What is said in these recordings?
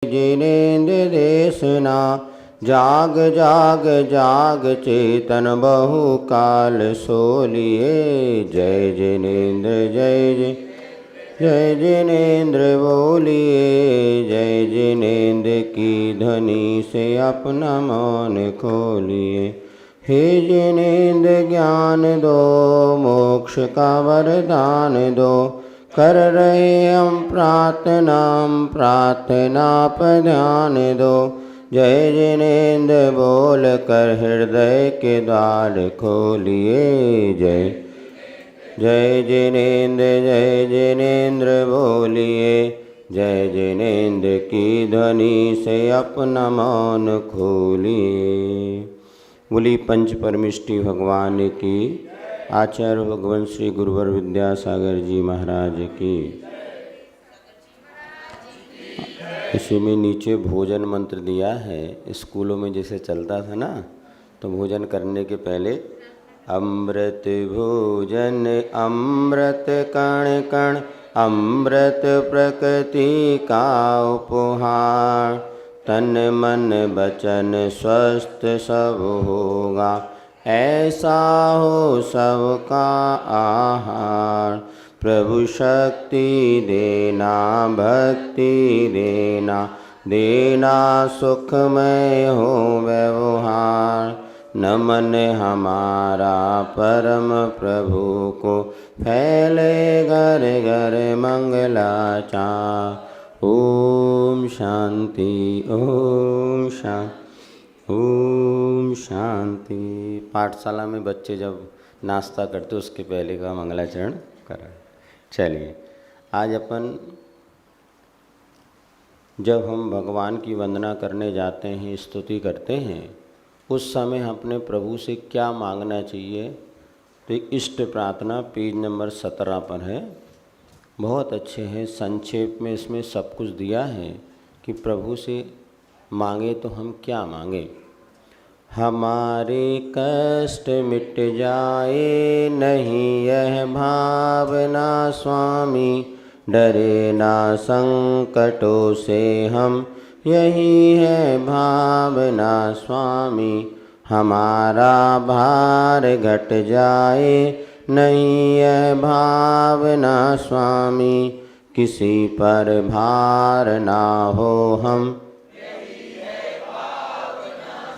जिनेन्द्र देशना जाग जाग जाग चेतन बहु काल सोलिए। जय जिनेन्द्र जय जय जय जिनेन्द्र बोलिए। जय जिनेन्द्र की ध्वनि से अपना मौन खोलिए। हे जिनेन्द्र ज्ञान दो मोक्ष का वरदान दो। कर रहे हम प्रार्थना पर ध्यान दो। जय जिनेन्द्र बोल कर हृदय के द्वार खोलिए। जय जय जिनेन्द्र बोलिए। जय जिनेन्द्र की ध्वनि से अपना मौन खोलिए। बोली पंच परमिष्टि भगवान की। आचार्य भगवान श्री गुरुवर विद्यासागर जी महाराज की। इसी में नीचे भोजन मंत्र दिया है। स्कूलों में जैसे चलता था ना, तो भोजन करने के पहले अमृत भोजन अमृत कण कण अमृत प्रकृति का उपहार। तन मन वचन स्वस्थ सब होगा, ऐसा हो सबका आहार। प्रभु शक्ति देना भक्ति देना, देना सुखमय हो व्यवहार। नमन हमारा परम प्रभु को, फैले घर घर मंगलाचार। ओम शांति ओम शांति ओम शांति। पाठशाला में बच्चे जब नाश्ता करते उसके पहले का मंगलाचरण करें। चलिए, आज अपन जब हम भगवान की वंदना करने जाते हैं, स्तुति करते हैं, उस समय अपने प्रभु से क्या मांगना चाहिए। तो इष्ट प्रार्थना पेज नंबर 17 पर है। बहुत अच्छे हैं, संक्षेप में इसमें सब कुछ दिया है कि प्रभु से मांगे तो हम क्या मांगे। हमारे कष्ट मिट जाए नहीं यह भावना स्वामी। डरे ना संकटों से हम, यही है भावना स्वामी। हमारा भार घट जाए नहीं यह भावना स्वामी। किसी पर भार ना हो हम।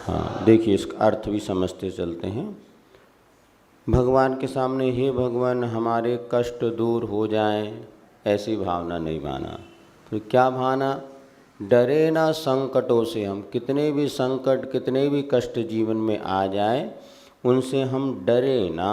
हाँ, देखिए इसका अर्थ भी समझते चलते हैं। भगवान के सामने हे भगवान हमारे कष्ट दूर हो जाएं, ऐसी भावना नहीं माना। फिर क्या भावना। डरे ना संकटों से हम। कितने भी संकट कितने भी कष्ट जीवन में आ जाए, उनसे हम डरे ना।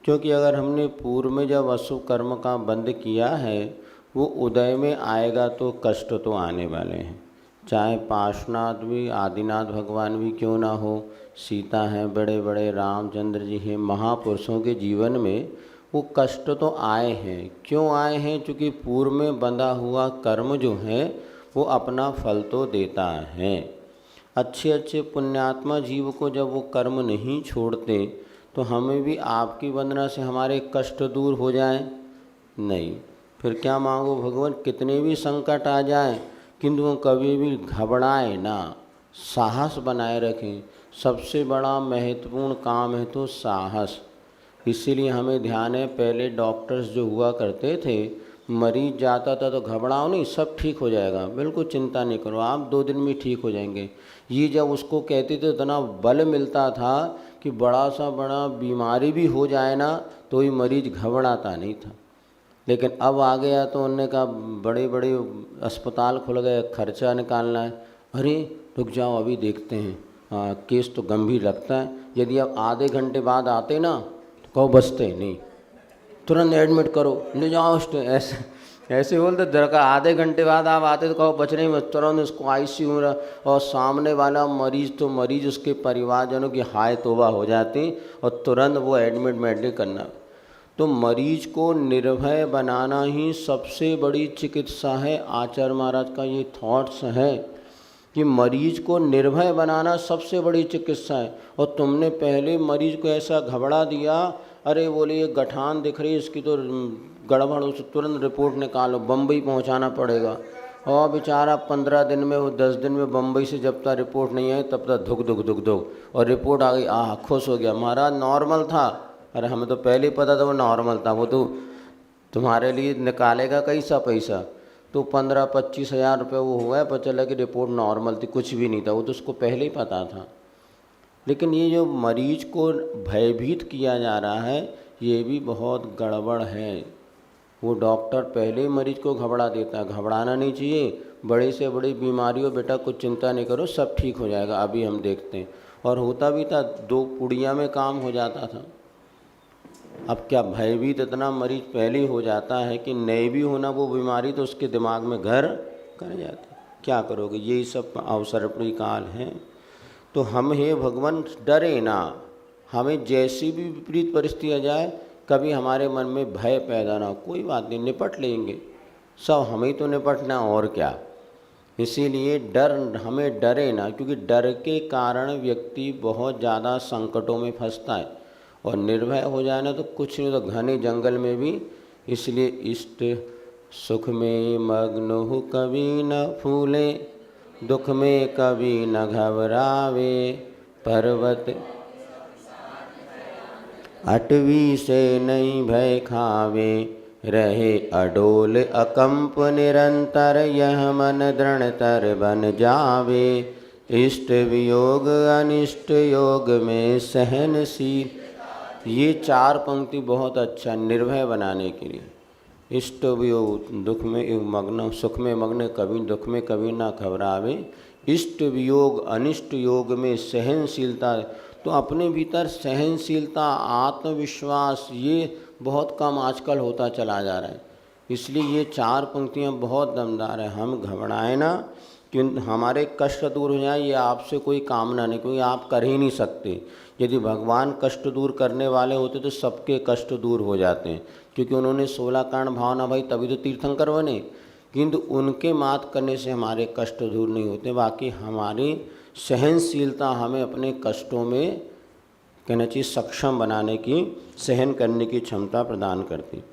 क्योंकि अगर हमने पूर्व में जब अशुभ कर्म का बंद किया है, वो उदय में आएगा तो कष्ट तो आने वाले हैं। चाहे पार्श्वनाथ भी आदिनाथ भगवान भी क्यों ना हो, सीता हैं, बड़े बड़े रामचंद्र जी हैं, महापुरुषों के जीवन में वो कष्ट तो आए हैं। क्यों आए हैं। क्योंकि पूर्व में बंधा हुआ कर्म जो है वो अपना फल तो देता है। अच्छे अच्छे पुण्यात्मा जीव को जब वो कर्म नहीं छोड़ते, तो हमें भी आपकी वंदना से हमारे कष्ट दूर हो जाएं। नहीं, फिर क्या मांगो भगवान। कितने भी संकट आ जाएं, किंतु वो कभी भी घबराए ना, साहस बनाए रखें। सबसे बड़ा महत्वपूर्ण काम है तो साहस। इसीलिए हमें ध्यान है, पहले डॉक्टर्स जो हुआ करते थे, मरीज जाता था तो घबराओ नहीं, सब ठीक हो जाएगा, बिल्कुल चिंता नहीं करो, आप 2 दिन में ठीक हो जाएंगे। ये जब उसको कहते थे इतना बल मिलता था कि बड़ा सा बड़ा बीमारी भी हो जाए ना तो ही मरीज घबराता नहीं था। लेकिन अब आ गया तो उन्होंने कहा बड़े बड़े अस्पताल खुल गए, खर्चा निकालना है। अरे रुक जाओ अभी देखते हैं, हाँ केस तो गंभीर लगता है। यदि आप आधे घंटे बाद आते ना तो कहो बचते नहीं, तुरंत एडमिट करो, ले जाओ। ऐसे बोलते दरकार आधे घंटे बाद आप आते तो कहो बच नहीं, मैं तुरंत इसको आईसीयू में। और सामने वाला मरीज तो मरीज उसके परिवारजनों की हाय तौबा हो जाती और तुरंत वो एडमिट करना। तो मरीज को निर्भय बनाना ही सबसे बड़ी चिकित्सा है। आचार्य महाराज का ये थॉट्स है कि मरीज को निर्भय बनाना सबसे बड़ी चिकित्सा है। और तुमने पहले मरीज को ऐसा घबरा दिया, अरे बोले ये गठान दिख रही है, इसकी तो गड़बड़, उसे तुरंत रिपोर्ट निकालो, बम्बई पहुंचाना पड़ेगा। और बेचारा 15 दिन में, वो 10 दिन में बम्बई से जब तक रिपोर्ट नहीं आई तब तक धुक धुक धुक धुक, और रिपोर्ट आ गई, खुश हो गया, महाराज नॉर्मल था। अरे हमें तो पहले ही पता था वो नॉर्मल था, वो तो तुम्हारे लिए निकालेगा कैसा पैसा। तो 15-25 हज़ार रुपये वो हुआ है, पता चला कि रिपोर्ट नॉर्मल थी, कुछ भी नहीं था, वो तो उसको पहले ही पता था। लेकिन ये जो मरीज को भयभीत किया जा रहा है, ये भी बहुत गड़बड़ है। वो डॉक्टर पहले ही मरीज को घबरा देता है, घबराना नहीं चाहिए। बड़े से बड़ी बीमारी हो, बेटा कुछ चिंता नहीं करो, सब ठीक हो जाएगा, अभी हम देखते हैं। और होता भी था, 2 पुड़िया में काम हो जाता था। अब क्या भयभीत इतना मरीज पहले ही हो जाता है कि नहीं भी होना वो बीमारी तो उसके दिमाग में घर कर जाती। क्या करोगे, यही सब अवसरपणी काल है। तो हम हे भगवान डरे ना, हमें जैसी भी विपरीत परिस्थिति आ जाए कभी हमारे मन में भय पैदा ना हो। कोई बात नहीं, निपट लेंगे, सब हमें तो निपटना, और क्या। इसीलिए डर, हमें डरे ना, क्योंकि डर के कारण व्यक्ति बहुत ज़्यादा संकटों में फंसता है। और निर्भय हो जाए ना तो कुछ नहीं, तो घने जंगल में भी। इसलिए इष्ट सुख में मग्न हो कभी न फूले, दुख में कभी न घबरावे, पर्वत अटवी से नहीं भय खावे, रहे अडोल अकंप निरंतर, यह मन दृढ़तर बन जावे, इष्ट वियोग अनिष्ट योग में सहनशील। ये 4 पंक्ति बहुत अच्छा निर्भय बनाने के लिए। इष्ट वियोग, दुख में मग्न, सुख में मग्न, कभी दुख में कभी ना घबरावे, इष्ट वियोग अनिष्ट योग में सहनशीलता। तो अपने भीतर सहनशीलता, आत्मविश्वास, ये बहुत कम आजकल होता चला जा रहा है। इसलिए ये 4 पंक्तियाँ बहुत दमदार है। हम घबराएं ना कि हमारे कष्ट दूर हो जाए, ये आपसे कोई कामना नहीं, क्योंकि आप कर ही नहीं सकते। यदि भगवान कष्ट दूर करने वाले होते तो सबके कष्ट दूर हो जाते हैं, क्योंकि उन्होंने 16 कारण भावना भाई, तभी तो तीर्थंकर बने। किंतु उनके मात करने से हमारे कष्ट दूर नहीं होते। बाकी हमारी सहनशीलता हमें अपने कष्टों में कहना चाहिए सक्षम बनाने की, सहन करने की क्षमता प्रदान करती।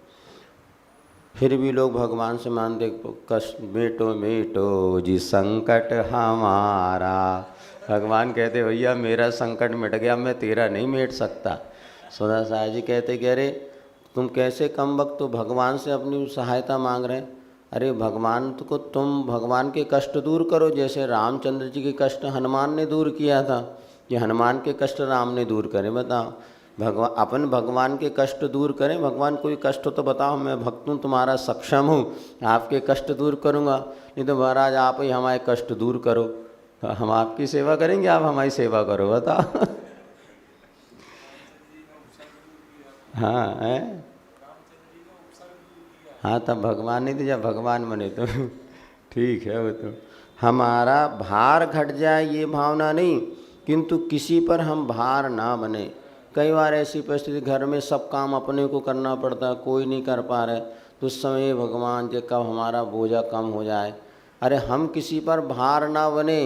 फिर भी लोग भगवान से मानते, कष्ट मेटो मेटो जी संकट हमारा। भगवान कहते भैया मेरा संकट मिट गया, मैं तेरा नहीं मिट सकता। सौदा साहब जी कहते कि अरे तुम कैसे कम वक्त तो भगवान से अपनी सहायता मांग रहे हैं। अरे भगवान को तुम भगवान के कष्ट दूर करो, जैसे रामचंद्र जी के कष्ट हनुमान ने दूर किया था, कि हनुमान के कष्ट राम ने दूर करे। बताओ, भगवान अपन भगवान के कष्ट दूर करें। भगवान कोई कष्ट तो बताओ, मैं भक्त हूँ, तुम्हारा सक्षम हूँ, आपके कष्ट दूर करूँगा। नहीं तो महाराज आप ही हमारे कष्ट दूर करो, हम आपकी सेवा करेंगे, आप हमारी सेवा करो। बताओ। हाँ है, हाँ तब भगवान नहीं थे, जब भगवान बने तो ठीक है। वो तो हमारा भार घट जाए ये भावना नहीं, किंतु किसी पर हम भार ना बने। कई बार ऐसी परिस्थिति, घर में सब काम अपने को करना पड़ता है, कोई नहीं कर पा रहे, तो उस समय भगवान जी कब हमारा बोझा कम हो जाए। अरे हम किसी पर भार ना बने,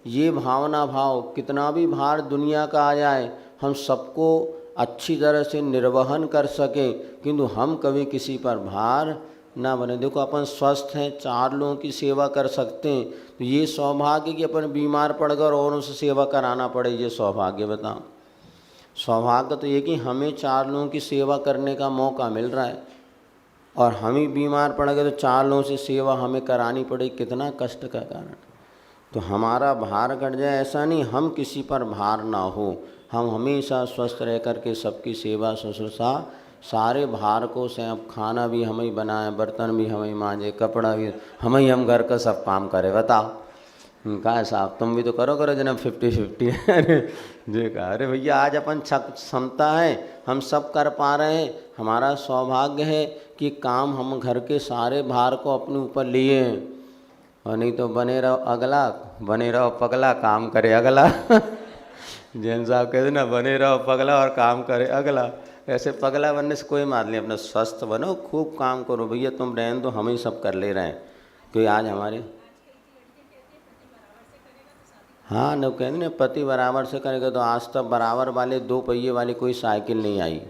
ये भावना भाव, कितना भी भार दुनिया का आ जाए हम सबको अच्छी तरह से निर्वहन कर सकें, किंतु हम कभी किसी पर भार ना बने। देखो अपन स्वस्थ हैं, 4 लोगों की सेवा कर सकते हैं, तो ये सौभाग्य कि अपन बीमार पड़ गए और उनसे सेवा कराना पड़े, ये सौभाग्य। बताओ, सौभाग्य तो ये कि हमें 4 लोगों की सेवा करने का मौका मिल रहा है, और हम ही बीमार पड़ गए तो 4 लोगों से सेवा हमें करानी पड़े, कितना कष्ट का कारण। तो हमारा भार घट जाए ऐसा नहीं, हम किसी पर भार ना हो, हम हमेशा स्वस्थ रह कर के सबकी सेवा शुश्रूषा, सारे भार को से, अब खाना भी हम ही बनाएं, बर्तन भी हम ही मांजे, कपड़ा भी हम ही, हम घर का सब काम करें। बताओ, कहा साहब तुम भी तो करो जनाब 50-50। अरे जी कहा, अरे भैया आज अपन क्षमता है, हम सब कर पा रहे हैं, हमारा सौभाग्य है कि काम हम घर के सारे भार को अपने ऊपर लिए हैं। और नहीं तो बने रहो अगला, बने रहो पगला, काम करे अगला। जैन साहब कहते ना, बने रहो पगला और काम करे अगला। ऐसे पगला बनने से कोई मात नहीं, अपना स्वस्थ बनो, खूब काम करो। भैया तुम रहने दो, हम ही सब कर ले रहे हैं। क्योंकि आज हमारे हाँ न कहते ना, पति बराबर से करेगा, तो आज तक बराबर वाले 2 पहिए वाली कोई साइकिल नहीं आई।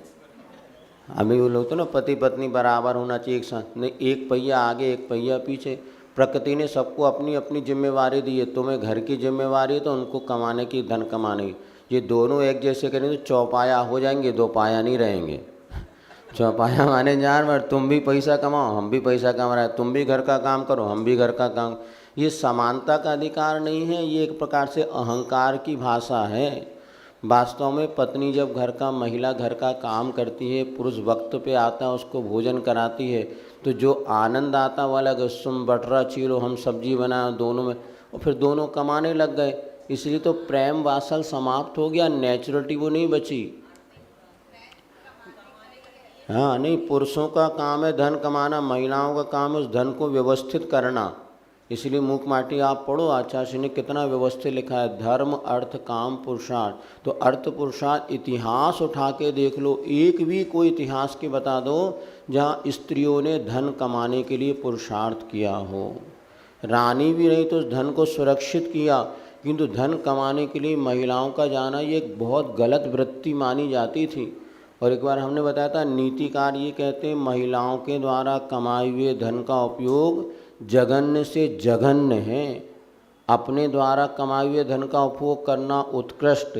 अभी वो लोग तो ना पति पत्नी बराबर होना चाहिए एक साथ, नहीं 1 पहिया आगे 1 पहिया पीछे। प्रकृति ने सबको अपनी अपनी जिम्मेवारी दी है। तुम्हें घर की जिम्मेवारी है तो उनको कमाने की, धन कमाने की। ये दोनों एक जैसे करेंगे तो चौपाया हो जाएंगे, दो पाया नहीं रहेंगे। चौपाया माने जानवर, तुम भी पैसा कमाओ हम भी पैसा कमा रहे हैं, तुम भी घर का काम करो हम भी घर का काम। ये समानता का अधिकार नहीं है, ये एक प्रकार से अहंकार की भाषा है। वास्तव में पत्नी जब घर का, महिला घर का काम करती है, पुरुष वक्त पे आता है, उसको भोजन कराती है, तो जो आनंद आता वाला कि तुम बटरा चीरो हम सब्जी बनाए दोनों में, और फिर दोनों कमाने लग गए। इसलिए तो प्रेम वासल समाप्त हो गया, नेचुरलिटी वो नहीं बची। हाँ नहीं, पुरुषों का काम है धन कमाना, महिलाओं का काम है उस धन को व्यवस्थित करना। इसलिए मूक माटी आप पढ़ो, आचार्य ने कितना व्यवस्थित लिखा है, धर्म अर्थ काम पुरुषार्थ। तो अर्थ पुरुषार्थ इतिहास उठा के देख लो, एक भी कोई इतिहास के बता दो जहाँ स्त्रियों ने धन कमाने के लिए पुरुषार्थ किया हो। रानी भी नहीं तो उस धन को सुरक्षित किया, किंतु धन कमाने के लिए महिलाओं का जाना ये एक बहुत गलत वृत्ति मानी जाती थी। और एक बार हमने बताया था, नीतिकार ये कहते हैं महिलाओं के द्वारा कमाए हुए धन का उपयोग जघन्य से जघन्य है। अपने द्वारा कमाए हुए धन का उपयोग करना उत्कृष्ट,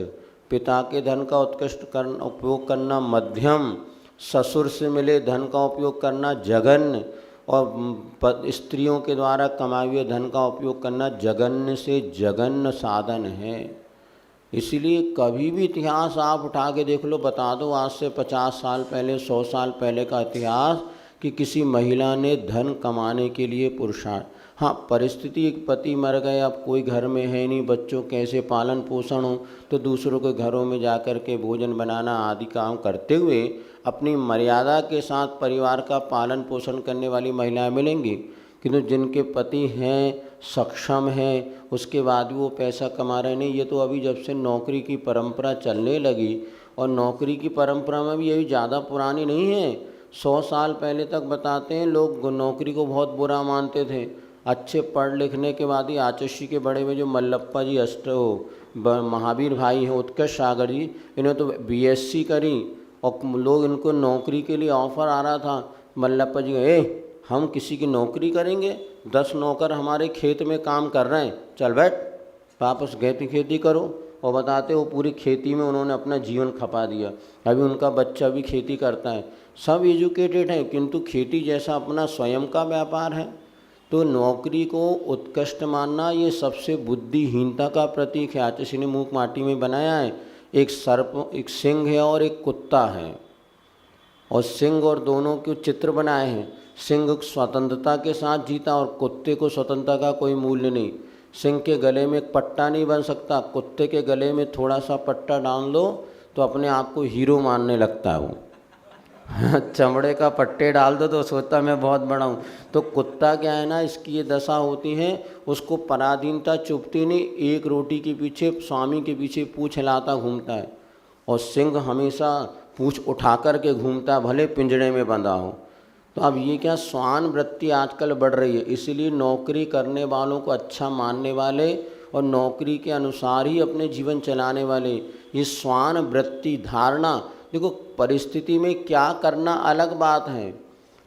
पिता के धन का उपयोग करना मध्यम, ससुर से मिले धन का उपयोग करना जघन्य, और स्त्रियों के द्वारा कमाए हुए धन का उपयोग करना जघन्य से जघन्य साधन है। इसीलिए कभी भी इतिहास आप उठा के देख लो, बता दो आज से 50 साल पहले, 100 साल पहले का इतिहास कि किसी महिला ने धन कमाने के लिए पुरुषार्थ। हाँ, परिस्थिति, एक पति मर गए, अब कोई घर में है नहीं, बच्चों कैसे पालन पोषण हो, तो दूसरों के घरों में जा कर के भोजन बनाना आदि काम करते हुए अपनी मर्यादा के साथ परिवार का पालन पोषण करने वाली महिलाएं मिलेंगी। किंतु जिनके पति हैं, सक्षम हैं, उसके बाद भी वो पैसा कमा रहे नहीं। ये तो अभी जब से नौकरी की परंपरा चलने लगी, और नौकरी की परंपरा में भी यही ज़्यादा पुरानी नहीं है, 100 साल पहले तक बताते हैं लोग नौकरी को बहुत बुरा मानते थे। अच्छे पढ़ लिखने के बाद ही आचर्य के बड़े में जो मल्लप्पा जी महावीर भाई हैं, उत्कर्ष सागर जी, इन्होंने तो बीएससी करी, और लोग इनको नौकरी के लिए ऑफर आ रहा था। मल्लप्पा जी हम किसी की नौकरी करेंगे, 10 नौकर हमारे खेत में काम कर रहे हैं, चल बैठ वापस खेती करो। और बताते वो पूरी खेती में उन्होंने अपना जीवन खपा दिया। अभी उनका बच्चा भी खेती करता है, सब एजुकेटेड हैं, किंतु खेती जैसा अपना स्वयं का व्यापार है। तो नौकरी को उत्कृष्ट मानना ये सबसे बुद्धिहीनता का प्रतीक है। आचार्य ने मूक माटी में बनाया है, एक सर्प, एक सिंह है और एक कुत्ता है, और सिंह और दोनों के चित्र बनाए हैं। सिंह स्वतंत्रता के साथ जीता और कुत्ते को स्वतंत्रता का कोई मूल्य नहीं। सिंह के गले में एक पट्टा नहीं बन सकता, कुत्ते के गले में थोड़ा सा पट्टा डाल दो तो अपने आप को हीरो मानने लगता है वो। चमड़े का पट्टे डाल दो तो सोचता मैं बहुत बड़ा हूँ। तो कुत्ता क्या है ना, इसकी ये दशा होती है, उसको पराधीनता चुभती नहीं, एक रोटी के पीछे, स्वामी के पीछे पूँछ हिलाता घूमता है। और सिंह हमेशा पूँछ उठा कर के घूमता, भले पिंजड़े में बंधा हो। तो अब ये क्या स्वान वृत्ति आजकल बढ़ रही है। इसीलिए नौकरी करने वालों को अच्छा मानने वाले और नौकरी के अनुसार ही अपने जीवन चलाने वाले, ये स्वान वृत्ति धारणा, देखो परिस्थिति में क्या करना अलग बात है,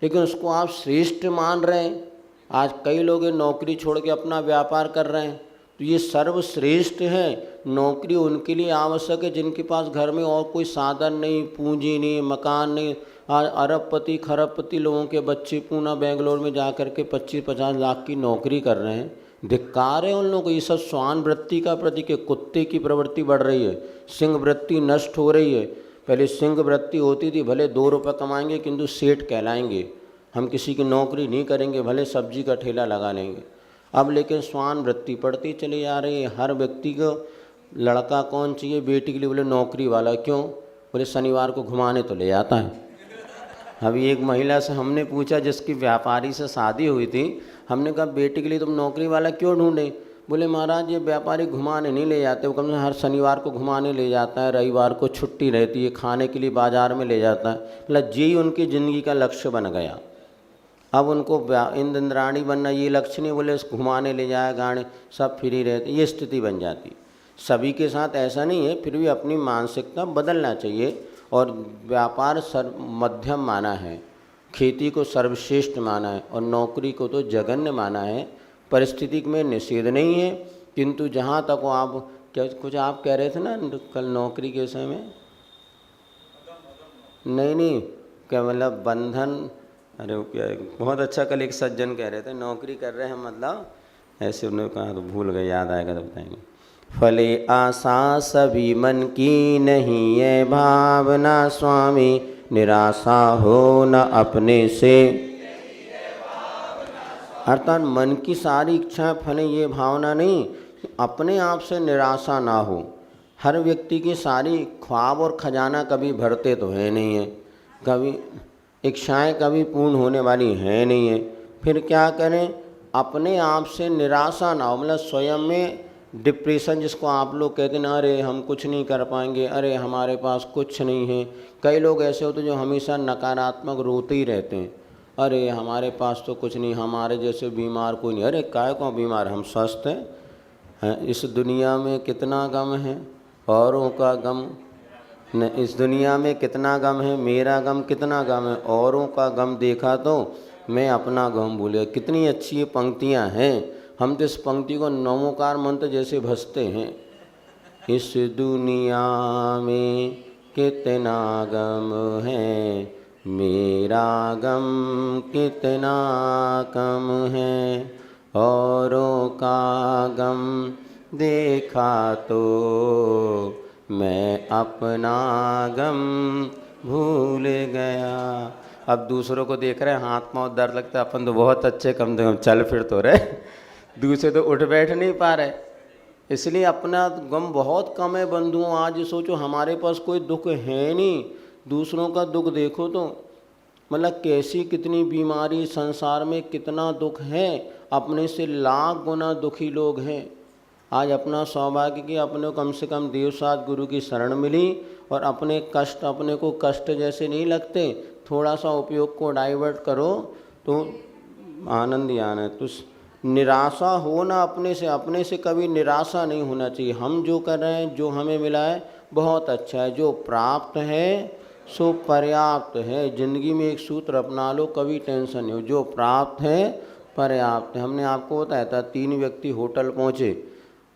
लेकिन उसको आप श्रेष्ठ मान रहे हैं। आज कई लोग नौकरी छोड़ के अपना व्यापार कर रहे हैं, तो ये सर्वश्रेष्ठ है। नौकरी उनके लिए आवश्यक है जिनके पास घर में और कोई साधन नहीं, पूंजी नहीं, मकान नहीं। आज अरबपति खरबपति लोगों के बच्चे पूना बेंगलोर में जा कर के 25-50 लाख की नौकरी कर रहे हैं। धिक्कार है उन लोगों को। ये सब स्वान वृत्ति का प्रतीक है। कुत्ते की प्रवृत्ति बढ़ रही है, सिंह वृत्ति नष्ट हो रही है। पहले सिंह वृत्ति होती थी, भले 2 रुपये कमाएंगे किंतु सेठ कहलाएंगे, हम किसी की नौकरी नहीं करेंगे, भले सब्जी का ठेला लगा लेंगे। अब लेकिन स्वान वृत्ति बढ़ती चली जा रही है। हर व्यक्ति को लड़का कौन चाहिए, बेटी के लिए बोले नौकरी वाला। क्यों? बोले शनिवार को घुमाने तो ले जाता है। अभी एक महिला से हमने पूछा जिसकी व्यापारी से शादी हुई थी, हमने कहा बेटी के लिए तुम नौकरी वाला क्यों ढूंढे? बोले महाराज ये व्यापारी घुमाने नहीं ले जाते, वो कम से कम हर शनिवार को घुमाने ले जाता है, रविवार को छुट्टी रहती है, खाने के लिए बाजार में ले जाता है। मतलब यही उनकी ज़िंदगी का लक्ष्य बन गया। अब उनको इंद्राणी बनना ये लक्ष्य नहीं, बोले घुमाने ले जाए, गाने सब फ्री रहते, ये स्थिति बन जाती। सभी के साथ ऐसा नहीं है, फिर भी अपनी मानसिकता बदलना चाहिए। और व्यापार मध्यम माना है। खेती को सर्वश्रेष्ठ माना है और नौकरी को तो जघन्य माना है। परिस्थिति में निषेध नहीं है, किंतु जहाँ तक वो आप क्या कुछ आप कह रहे थे ना कल नौकरी के विषय में? नहीं क्या मतलब बंधन, अरे वो क्या बहुत अच्छा कल एक सज्जन कह रहे थे नौकरी कर रहे हैं मतलब ऐसे, उन्होंने कहा तो भूल गए, याद आएगा तो बताएंगे। फले आशा सभी मन की नहीं है भावना स्वामी, निराशा हो न अपने से। अर्थात मन की सारी इच्छाएं फले ये भावना नहीं, अपने आप से निराशा ना हो। हर व्यक्ति की सारी ख्वाब और खजाना कभी भरते तो है नहीं है, कभी इच्छाएं कभी पूर्ण होने वाली है नहीं है। फिर क्या करें, अपने आप से निराशा ना हो, मतलब स्वयं में डिप्रेशन जिसको आप लोग कहते हैं ना, अरे हम कुछ नहीं कर पाएंगे, अरे हमारे पास कुछ नहीं है। कई लोग ऐसे होते जो हमेशा नकारात्मक रोते ही रहते हैं, अरे हमारे पास तो कुछ नहीं, हमारे जैसे बीमार कोई नहीं। अरे काय को बीमार, हम स्वस्थ हैं। इस दुनिया में कितना गम है, औरों का गम न, इस दुनिया में कितना गम है, मेरा गम कितना गम है, औरों का गम देखा तो मैं अपना गम भूल गया। कितनी अच्छी ये पंक्तियाँ हैं, हम तो इस पंक्ति को नमोकार मंत्र जैसे भजते हैं। इस दुनिया में कितना गम है, मेरा गम कितना कम है, औरों का गम देखा तो मैं अपना गम भूल गया। अब दूसरों को देख रहे हैं हाथ पाँव दर्द लगता है, अपन तो बहुत अच्छे कम से कम चल फिर तो रहे, दूसरे तो उठ बैठ नहीं पा रहे, इसलिए अपना गम बहुत कम है। बंधुओं आज सोचो हमारे पास कोई दुख है नहीं, दूसरों का दुख देखो तो मतलब कैसी कितनी बीमारी, संसार में कितना दुख है, अपने से लाख गुना दुखी लोग हैं। आज अपना सौभाग्य कि अपने को कम से कम देवसात गुरु की शरण मिली और अपने कष्ट अपने को कष्ट जैसे नहीं लगते। थोड़ा सा उपयोग को डाइवर्ट करो तो आनंद ही आना है। तो निराशा हो ना अपने से कभी निराशा नहीं होना चाहिए। हम जो कर रहे हैं, जो हमें मिला है बहुत अच्छा है, जो प्राप्त है सो पर्याप्त है। ज़िंदगी में एक सूत्र अपना लो, कभी टेंशन नहीं हो, जो प्राप्त है पर्याप्त है। हमने आपको बताया था 3 व्यक्ति होटल पहुँचे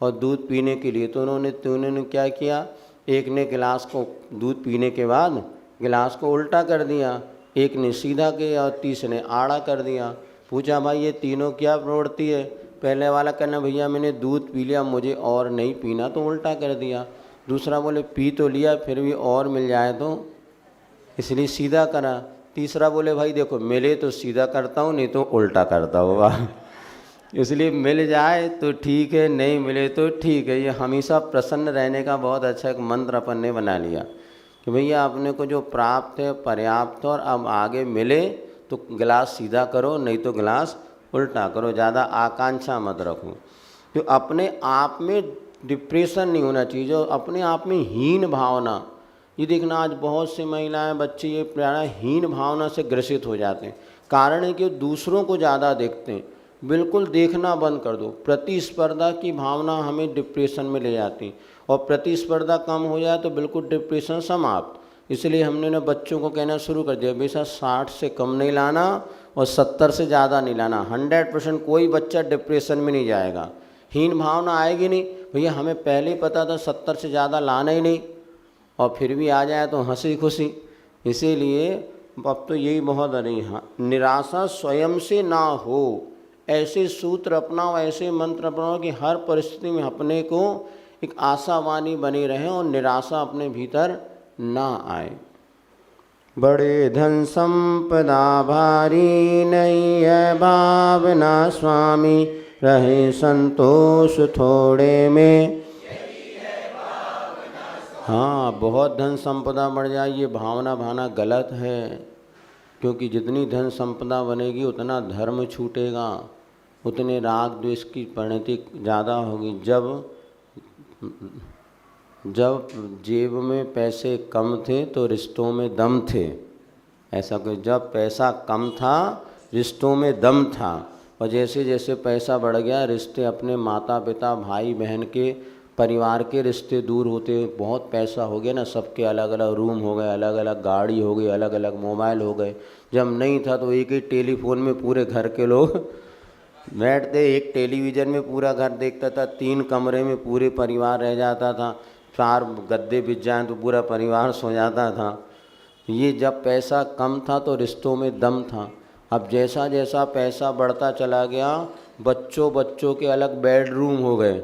और दूध पीने के लिए, तो उन्होंने क्या किया, एक ने गिलास को दूध पीने के बाद गिलास को उल्टा कर दिया, एक ने सीधा किया और तीसरे ने आड़ा कर दिया। पूछा भाई ये तीनों क्या प्रवृत्ति है? पहले वाला कहना भैया मैंने दूध पी लिया, मुझे और नहीं पीना, तो उल्टा कर दिया। दूसरा बोले पी तो लिया फिर भी और मिल जाए तो इसलिए सीधा करा। तीसरा बोले भाई देखो मिले तो सीधा करता हूँ, नहीं तो उल्टा करता होगा। इसलिए मिल जाए तो ठीक है, नहीं मिले तो ठीक है। ये हमेशा प्रसन्न रहने का बहुत अच्छा एक मंत्र अपन ने बना लिया कि भैया अपने को जो प्राप्त है पर्याप्त, और अब आगे मिले तो गिलास सीधा करो, नहीं तो गिलास उल्टा करो, ज़्यादा आकांक्षा मत रखो। जो अपने आप में डिप्रेशन नहीं होना चाहिए, जो अपने आप में हीन भावना, ये देखना आज बहुत से महिलाएं बच्चे ये प्यारा हीन भावना से ग्रसित हो जाते हैं। कारण है कि दूसरों को ज़्यादा देखते हैं। बिल्कुल देखना बंद कर दो। प्रतिस्पर्धा की भावना हमें डिप्रेशन में ले जाती है, और प्रतिस्पर्धा कम हो जाए तो बिल्कुल डिप्रेशन समाप्त। इसलिए हमने ना बच्चों को कहना शुरू कर दिया, बेशक 60 से कम नहीं लाना और 70 से ज़्यादा नहीं लाना। 100% कोई बच्चा डिप्रेशन में नहीं जाएगा, हीन भावना आएगी नहीं। भैया हमें पहले ही पता था 70 से ज़्यादा लाना ही नहीं, और फिर भी आ जाए तो हंसी खुशी। इसीलिए अब तो यही बहुत निराशा स्वयं से ना हो, ऐसे सूत्र अपनाओ, ऐसे मंत्र अपनाओ कि हर परिस्थिति में अपने को एक आशावानी बनी रहे और निराशा अपने भीतर ना आए। बड़े धन संपदा भारी नहीं है भावना स्वामी, रहे संतोष थोड़े में। हाँ, बहुत धन संपदा बढ़ जाए ये भावना गलत है, क्योंकि जितनी धन संपदा बनेगी उतना धर्म छूटेगा, उतने राग द्वेष की परिणति ज़्यादा होगी। जब जेब में पैसे कम थे तो रिश्तों में दम थे, ऐसा कोई, जब पैसा कम था रिश्तों में दम था, और जैसे जैसे पैसा बढ़ गया रिश्ते अपने माता पिता भाई बहन के परिवार के रिश्ते दूर होते, बहुत पैसा हो गया ना, सबके अलग अलग रूम हो गए, अलग अलग गाड़ी हो गई, अलग अलग मोबाइल हो गए। जब नहीं था तो एक ही टेलीफोन में पूरे घर के लोग बैठते, एक टेलीविज़न में पूरा घर देखता था, 3 कमरे में पूरे परिवार रह जाता था, 4 गद्दे बिछ जाएँ तो पूरा परिवार सो जाता था। ये जब पैसा कम था तो रिश्तों में दम था। अब जैसा जैसा पैसा बढ़ता चला गया, बच्चों के अलग बेडरूम हो गए।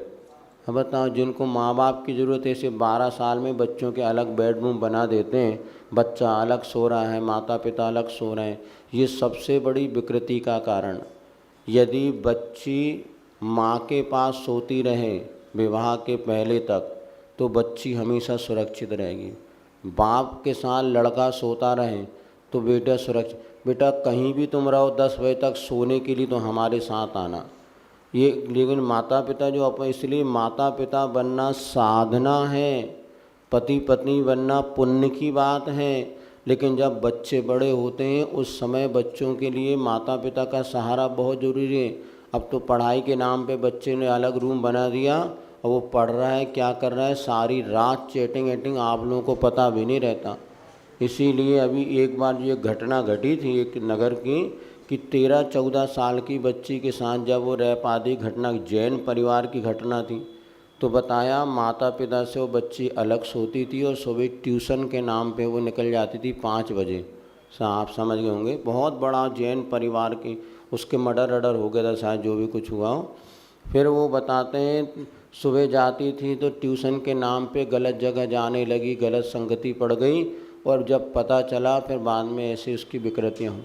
अब बताओ, जिनको माँ बाप की ज़रूरत है, इसे 12 साल में बच्चों के अलग बेडरूम बना देते हैं, बच्चा अलग सो रहा है, माता पिता अलग सो रहे हैं। ये सबसे बड़ी विकृति का कारण। यदि बच्ची माँ के पास सोती रहे विवाह के पहले तक तो बच्ची हमेशा सुरक्षित रहेगी। बाप के साथ लड़का सोता रहे तो बेटा सुरक्षित। बेटा कहीं भी तुम रहो 10 बजे तक सोने के लिए तो हमारे साथ आना। ये लेकिन माता पिता जो अपन, इसलिए माता पिता बनना साधना है, पति पत्नी बनना पुण्य की बात है। लेकिन जब बच्चे बड़े होते हैं उस समय बच्चों के लिए माता पिता का सहारा बहुत ज़रूरी है। अब तो पढ़ाई के नाम पे बच्चे ने अलग रूम बना दिया और वो पढ़ रहा है, क्या कर रहा है, सारी रात चैटिंग एटिंग, आप लोगों को पता भी नहीं रहता। इसीलिए अभी एक बार जो घटना घटी थी एक नगर की, कि 13-14 साल की बच्ची के साथ जब वो रह पाती, घटना जैन परिवार की घटना थी, तो बताया माता पिता से वो बच्ची अलग सोती थी और सुबह ट्यूशन के नाम पे वो निकल जाती थी 5 बजे। आप समझ गए होंगे, बहुत बड़ा जैन परिवार की, उसके मर्डर अडर हो गया था शायद, जो भी कुछ हुआ हो। फिर वो बताते हैं सुबह जाती थी तो ट्यूशन के नाम पे गलत जगह जाने लगी, गलत संगति पड़ गई, और जब पता चला फिर बाद में ऐसे उसकी विकृतियाँ हों।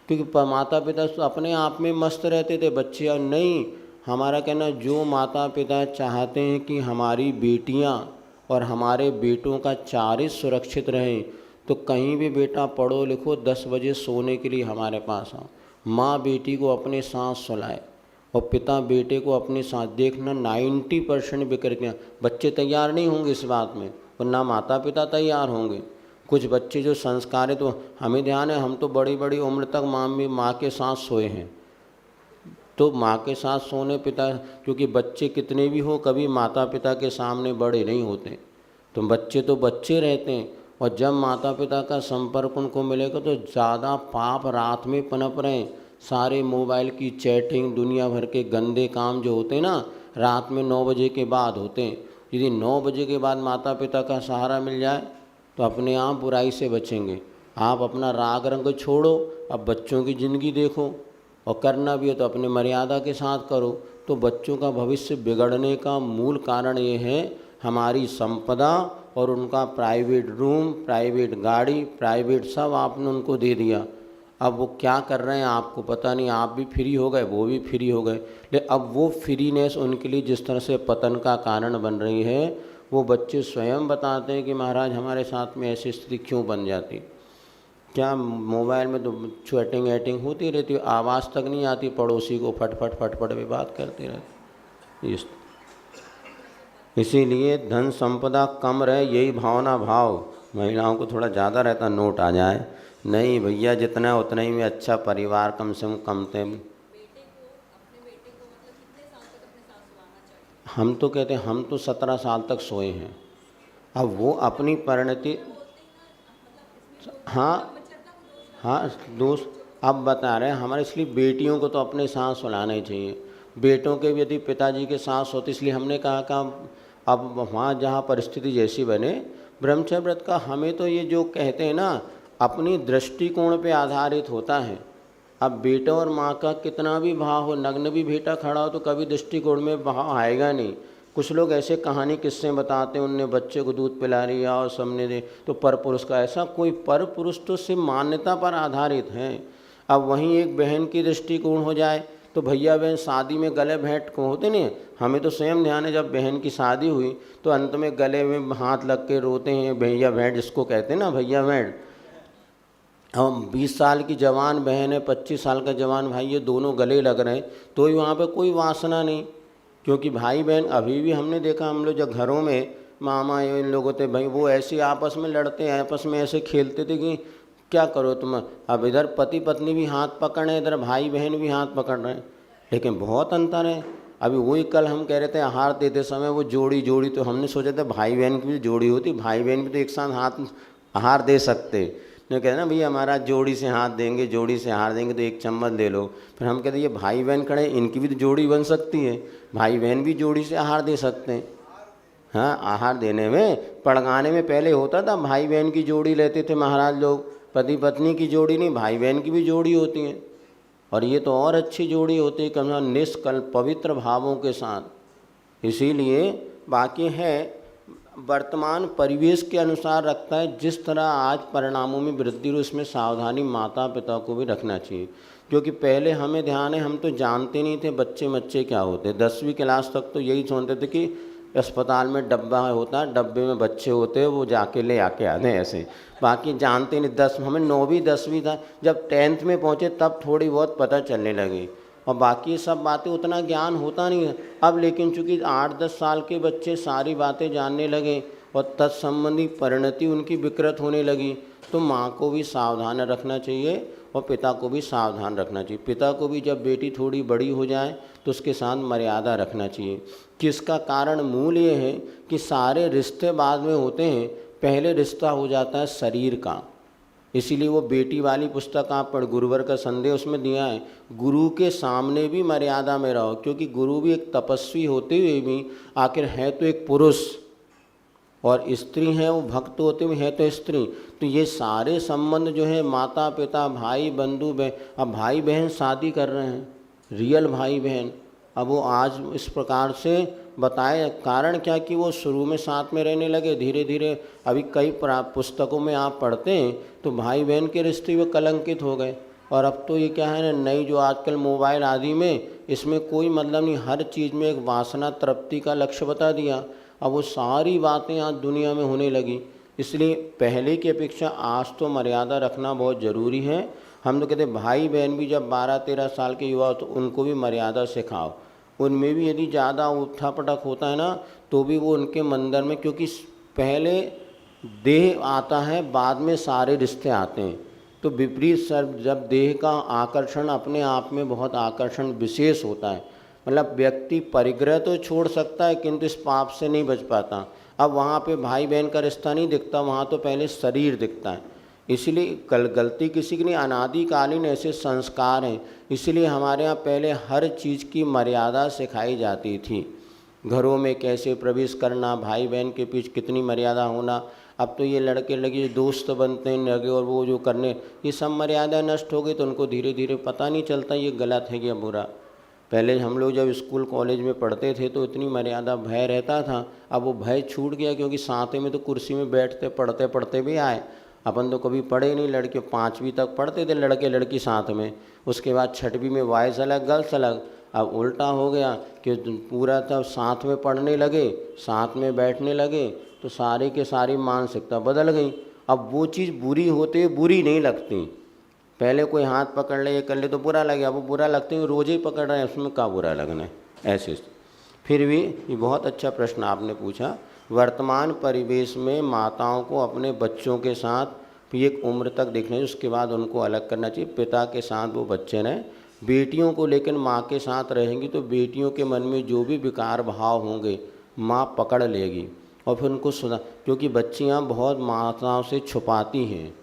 क्योंकि माता पिता तो अपने आप में मस्त रहते थे, बच्चे और नहीं। हमारा कहना, जो माता पिता चाहते हैं कि हमारी बेटियां और हमारे बेटों का चारित्र सुरक्षित रहें, तो कहीं भी बेटा पढ़ो लिखो 10 बजे सोने के लिए हमारे पास आओ। माँ बेटी को अपने साथ सुलाए और पिता बेटे को अपने साथ। देखना 90% विकृतियाँ, बच्चे तैयार नहीं होंगे इस बात में, और ना माता पिता तैयार होंगे। कुछ बच्चे जो संस्कारित, तो हमें ध्यान है, हम तो बड़ी बड़ी उम्र तक माँ के साथ सोए हैं। तो माँ के साथ सोने पिता, क्योंकि बच्चे कितने भी हो कभी माता पिता के सामने बड़े नहीं होते, तो बच्चे रहते हैं। और जब माता पिता का संपर्क उनको मिलेगा तो ज़्यादा पाप रात में पनप रहे हैं। सारे मोबाइल की चैटिंग, दुनिया भर के गंदे काम जो होते हैं ना, रात में 9 बजे के बाद होते हैं। यदि 9 बजे के बाद माता पिता का सहारा मिल जाए तो अपने आप बुराई से बचेंगे। आप अपना राग रंग छोड़ो, अब बच्चों की ज़िंदगी देखो, और करना भी है तो अपने मर्यादा के साथ करो। तो बच्चों का भविष्य बिगड़ने का मूल कारण ये है, हमारी संपदा और उनका प्राइवेट रूम, प्राइवेट गाड़ी, प्राइवेट सब आपने उनको दे दिया। अब वो क्या कर रहे हैं आपको पता नहीं, आप भी फ्री हो गए, वो भी फ्री हो गए। लेकिन अब वो फ्रीनेस उनके लिए जिस तरह से पतन का कारण बन रही है, वो बच्चे स्वयं बताते हैं कि महाराज हमारे साथ में ऐसी स्थिति क्यों बन जाती। क्या मोबाइल में तो चैटिंग एटिंग होती रहती है, आवाज़ तक नहीं आती, पड़ोसी को फटफट में बात करते रहते। इसीलिए धन संपदा कम रहे, यही भावना भाव महिलाओं को थोड़ा ज़्यादा रहता, नोट आ जाए, नहीं भैया जितना उतना ही में अच्छा परिवार कम से कम थे। हम तो कहते हैं हम तो 17 साल तक सोए हैं। अब वो अपनी परिणति, हाँ दोस्त अब बता रहे हैं हमारे, इसलिए बेटियों को तो अपने साथ सुलाना ही चाहिए। बेटों के भी यदि पिताजी के साथ सोते, इसलिए हमने कहा कि अब वहाँ जहाँ परिस्थिति जैसी बने, ब्रह्मचर्य व्रत का हमें तो ये जो कहते हैं ना, अपनी दृष्टिकोण पे आधारित होता है। अब बेटा और माँ का कितना भी भाव हो, नग्न भी बेटा खड़ा हो तो कभी दृष्टिकोण में भाव आएगा नहीं। कुछ लोग ऐसे कहानी किस्से बताते हैं, उनने बच्चे को दूध पिला लिया और सबने दे, तो पर पुरुष का, ऐसा कोई पर पुरुष तो सिर्फ मान्यता पर आधारित है। अब वहीं एक बहन की दृष्टिकोण हो जाए तो भैया बहन शादी में गले भेंट को होते नहीं, हमें तो स्वयं ध्यान है, जब बहन की शादी हुई तो अंत में गले में हाथ लग के रोते हैं, भैया भेंट जिसको कहते हैं ना, भैया भेंट। हम 20 साल की जवान बहन है, 25 साल का जवान भाई, ये दोनों गले लग रहे हैं, तो वहाँ पे कोई वासना नहीं। क्योंकि भाई बहन अभी भी हमने देखा, हम लोग जब घरों में मामा इन लोग थे भाई, वो ऐसे आपस में लड़ते हैं, आपस में ऐसे खेलते थे कि क्या करो तुम। अब इधर पति पत्नी भी हाथ पकड़ रहे हैं, इधर भाई बहन भी हाथ पकड़ रहे हैं, लेकिन बहुत अंतर है। अभी वही कल हम कह रहे थे आहार देते समय वो जोड़ी तो हमने सोचा था भाई बहन की भी जोड़ी होती, भाई बहन भी तो एक साथ हाथ आहार दे सकते। नहीं कहते ना भैया हमारा जोड़ी से हाथ देंगे, जोड़ी से आहार देंगे तो एक चम्मच ले लो। फिर हम कहते ये भाई बहन खड़े इनकी भी तो जोड़ी बन सकती है, भाई बहन भी जोड़ी से आहार दे सकते हैं। हाँ, आहार देने में पड़गाने में पहले होता था भाई बहन की जोड़ी लेते थे महाराज लोग, पति पत्नी की जोड़ी नहीं, भाई बहन की भी जोड़ी होती है। और ये तो और अच्छी जोड़ी होती है कम निष्कल्प पवित्र भावों के साथ। इसीलिए बाकी है वर्तमान परिवेश के अनुसार रखता है, जिस तरह आज परिणामों में वृद्धि हो उसमें सावधानी माता पिता को भी रखना चाहिए। क्योंकि पहले हमें ध्यान है, हम तो जानते नहीं थे बच्चे क्या होते। 10वीं क्लास तक तो यही सुनते थे कि अस्पताल में डब्बा होता है, डब्बे में बच्चे होते हैं, वो जाके ले आके आते हैं ऐसे। बाकी जानते नहीं। हमें 9वीं 10वीं था, जब 10th में पहुँचे तब थोड़ी बहुत पता चलने लगी, और बाकी सब बातें उतना ज्ञान होता नहीं है अब। लेकिन चूँकि 8-10 साल के बच्चे सारी बातें जानने लगे और तत्संबंधी परिणति उनकी विकृत होने लगी, तो माँ को भी सावधान रखना चाहिए और पिता को भी सावधान रखना चाहिए। पिता को भी जब बेटी थोड़ी बड़ी हो जाए तो उसके साथ मर्यादा रखना चाहिए। किसका कारण मूल ये है कि सारे रिश्ते बाद में होते हैं, पहले रिश्ता हो जाता है शरीर का। इसीलिए वो बेटी वाली पुस्तक आप पढ़, गुरुवर का संदेश, उसमें दिया है गुरु के सामने भी मर्यादा में रहो। क्योंकि गुरु भी एक तपस्वी होते हुए भी आखिर है तो एक पुरुष, और स्त्री है वो भक्त होते हुए है तो स्त्री। तो ये सारे संबंध जो है माता पिता भाई बंधु बहन, अब भाई बहन शादी कर रहे हैं, रियल भाई बहन, अब वो आज इस प्रकार से बताए कारण क्या कि वो शुरू में साथ में रहने लगे, धीरे धीरे अभी कई पुस्तकों में आप पढ़ते हैं तो भाई बहन के रिश्ते में कलंकित हो गए। और अब तो ये क्या है ना, नई जो आजकल मोबाइल आदि में, इसमें कोई मतलब नहीं, हर चीज़ में एक वासना तृप्ति का लक्ष्य बता दिया। अब वो सारी बातें आज दुनिया में होने लगी। इसलिए पहले की अपेक्षा आज तो मर्यादा रखना बहुत ज़रूरी है। हम तो कहते भाई बहन भी जब 12-13 साल के युवा हो तो उनको भी मर्यादा सिखाओ। उनमें भी यदि ज़्यादा उठा पटक होता है ना तो भी वो उनके मंदिर में, क्योंकि पहले देह आता है बाद में सारे रिश्ते आते हैं। तो विपरीत सर जब देह का आकर्षण अपने आप में बहुत आकर्षण विशेष होता है, मतलब व्यक्ति परिग्रह तो छोड़ सकता है किंतु इस पाप से नहीं बच पाता। अब वहाँ पे भाई बहन का रिश्ता नहीं दिखता, वहाँ तो पहले शरीर दिखता है। इसलिए गलती किसी की नहीं, अनादिकालीन ऐसे संस्कार हैं। इसलिए हमारे यहाँ पहले हर चीज़ की मर्यादा सिखाई जाती थी। घरों में कैसे प्रवेश करना, भाई बहन के बीच कितनी मर्यादा होना। अब तो ये लड़के लड़की दोस्त बनते हैं लगे और वो जो करने, ये सब मर्यादा नष्ट हो गई तो उनको धीरे धीरे पता नहीं चलता ये गलत है या बुरा। पहले हम लोग जब स्कूल कॉलेज में पढ़ते थे तो इतनी मर्यादा भय रहता था, अब वो भय छूट गया क्योंकि साथ में तो कुर्सी में बैठते पढ़ते पढ़ते भी आए। अपन तो कभी पढ़े नहीं, लड़के 5वीं तक पढ़ते थे लड़के लड़की साथ में, उसके बाद 6वीं में बॉयज़ अलग गर्ल्स अलग। अब उल्टा हो गया कि पूरा तब साथ में पढ़ने लगे, साथ में बैठने लगे, तो सारी के सारी मानसिकता बदल गई। अब वो चीज़ बुरी होते बुरी नहीं लगती। पहले कोई हाथ पकड़ ले ये कर ले तो बुरा लगे, अब वो बुरा लगते हैं रोज़ ही पकड़ रहे हैं, उसमें क्या बुरा लगना है ऐसे। फिर भी ये बहुत अच्छा प्रश्न आपने पूछा। वर्तमान परिवेश में माताओं को अपने बच्चों के साथ एक उम्र तक देखना चाहिए, उसके बाद उनको अलग करना चाहिए। पिता के साथ वो बच्चे रहें, बेटियों को लेकिन माँ के साथ रहेंगी तो बेटियों के मन में जो भी विकार भाव होंगे माँ पकड़ लेगी और फिर उनको सुना, क्योंकि बच्चियाँ बहुत माताओं से छुपाती हैं,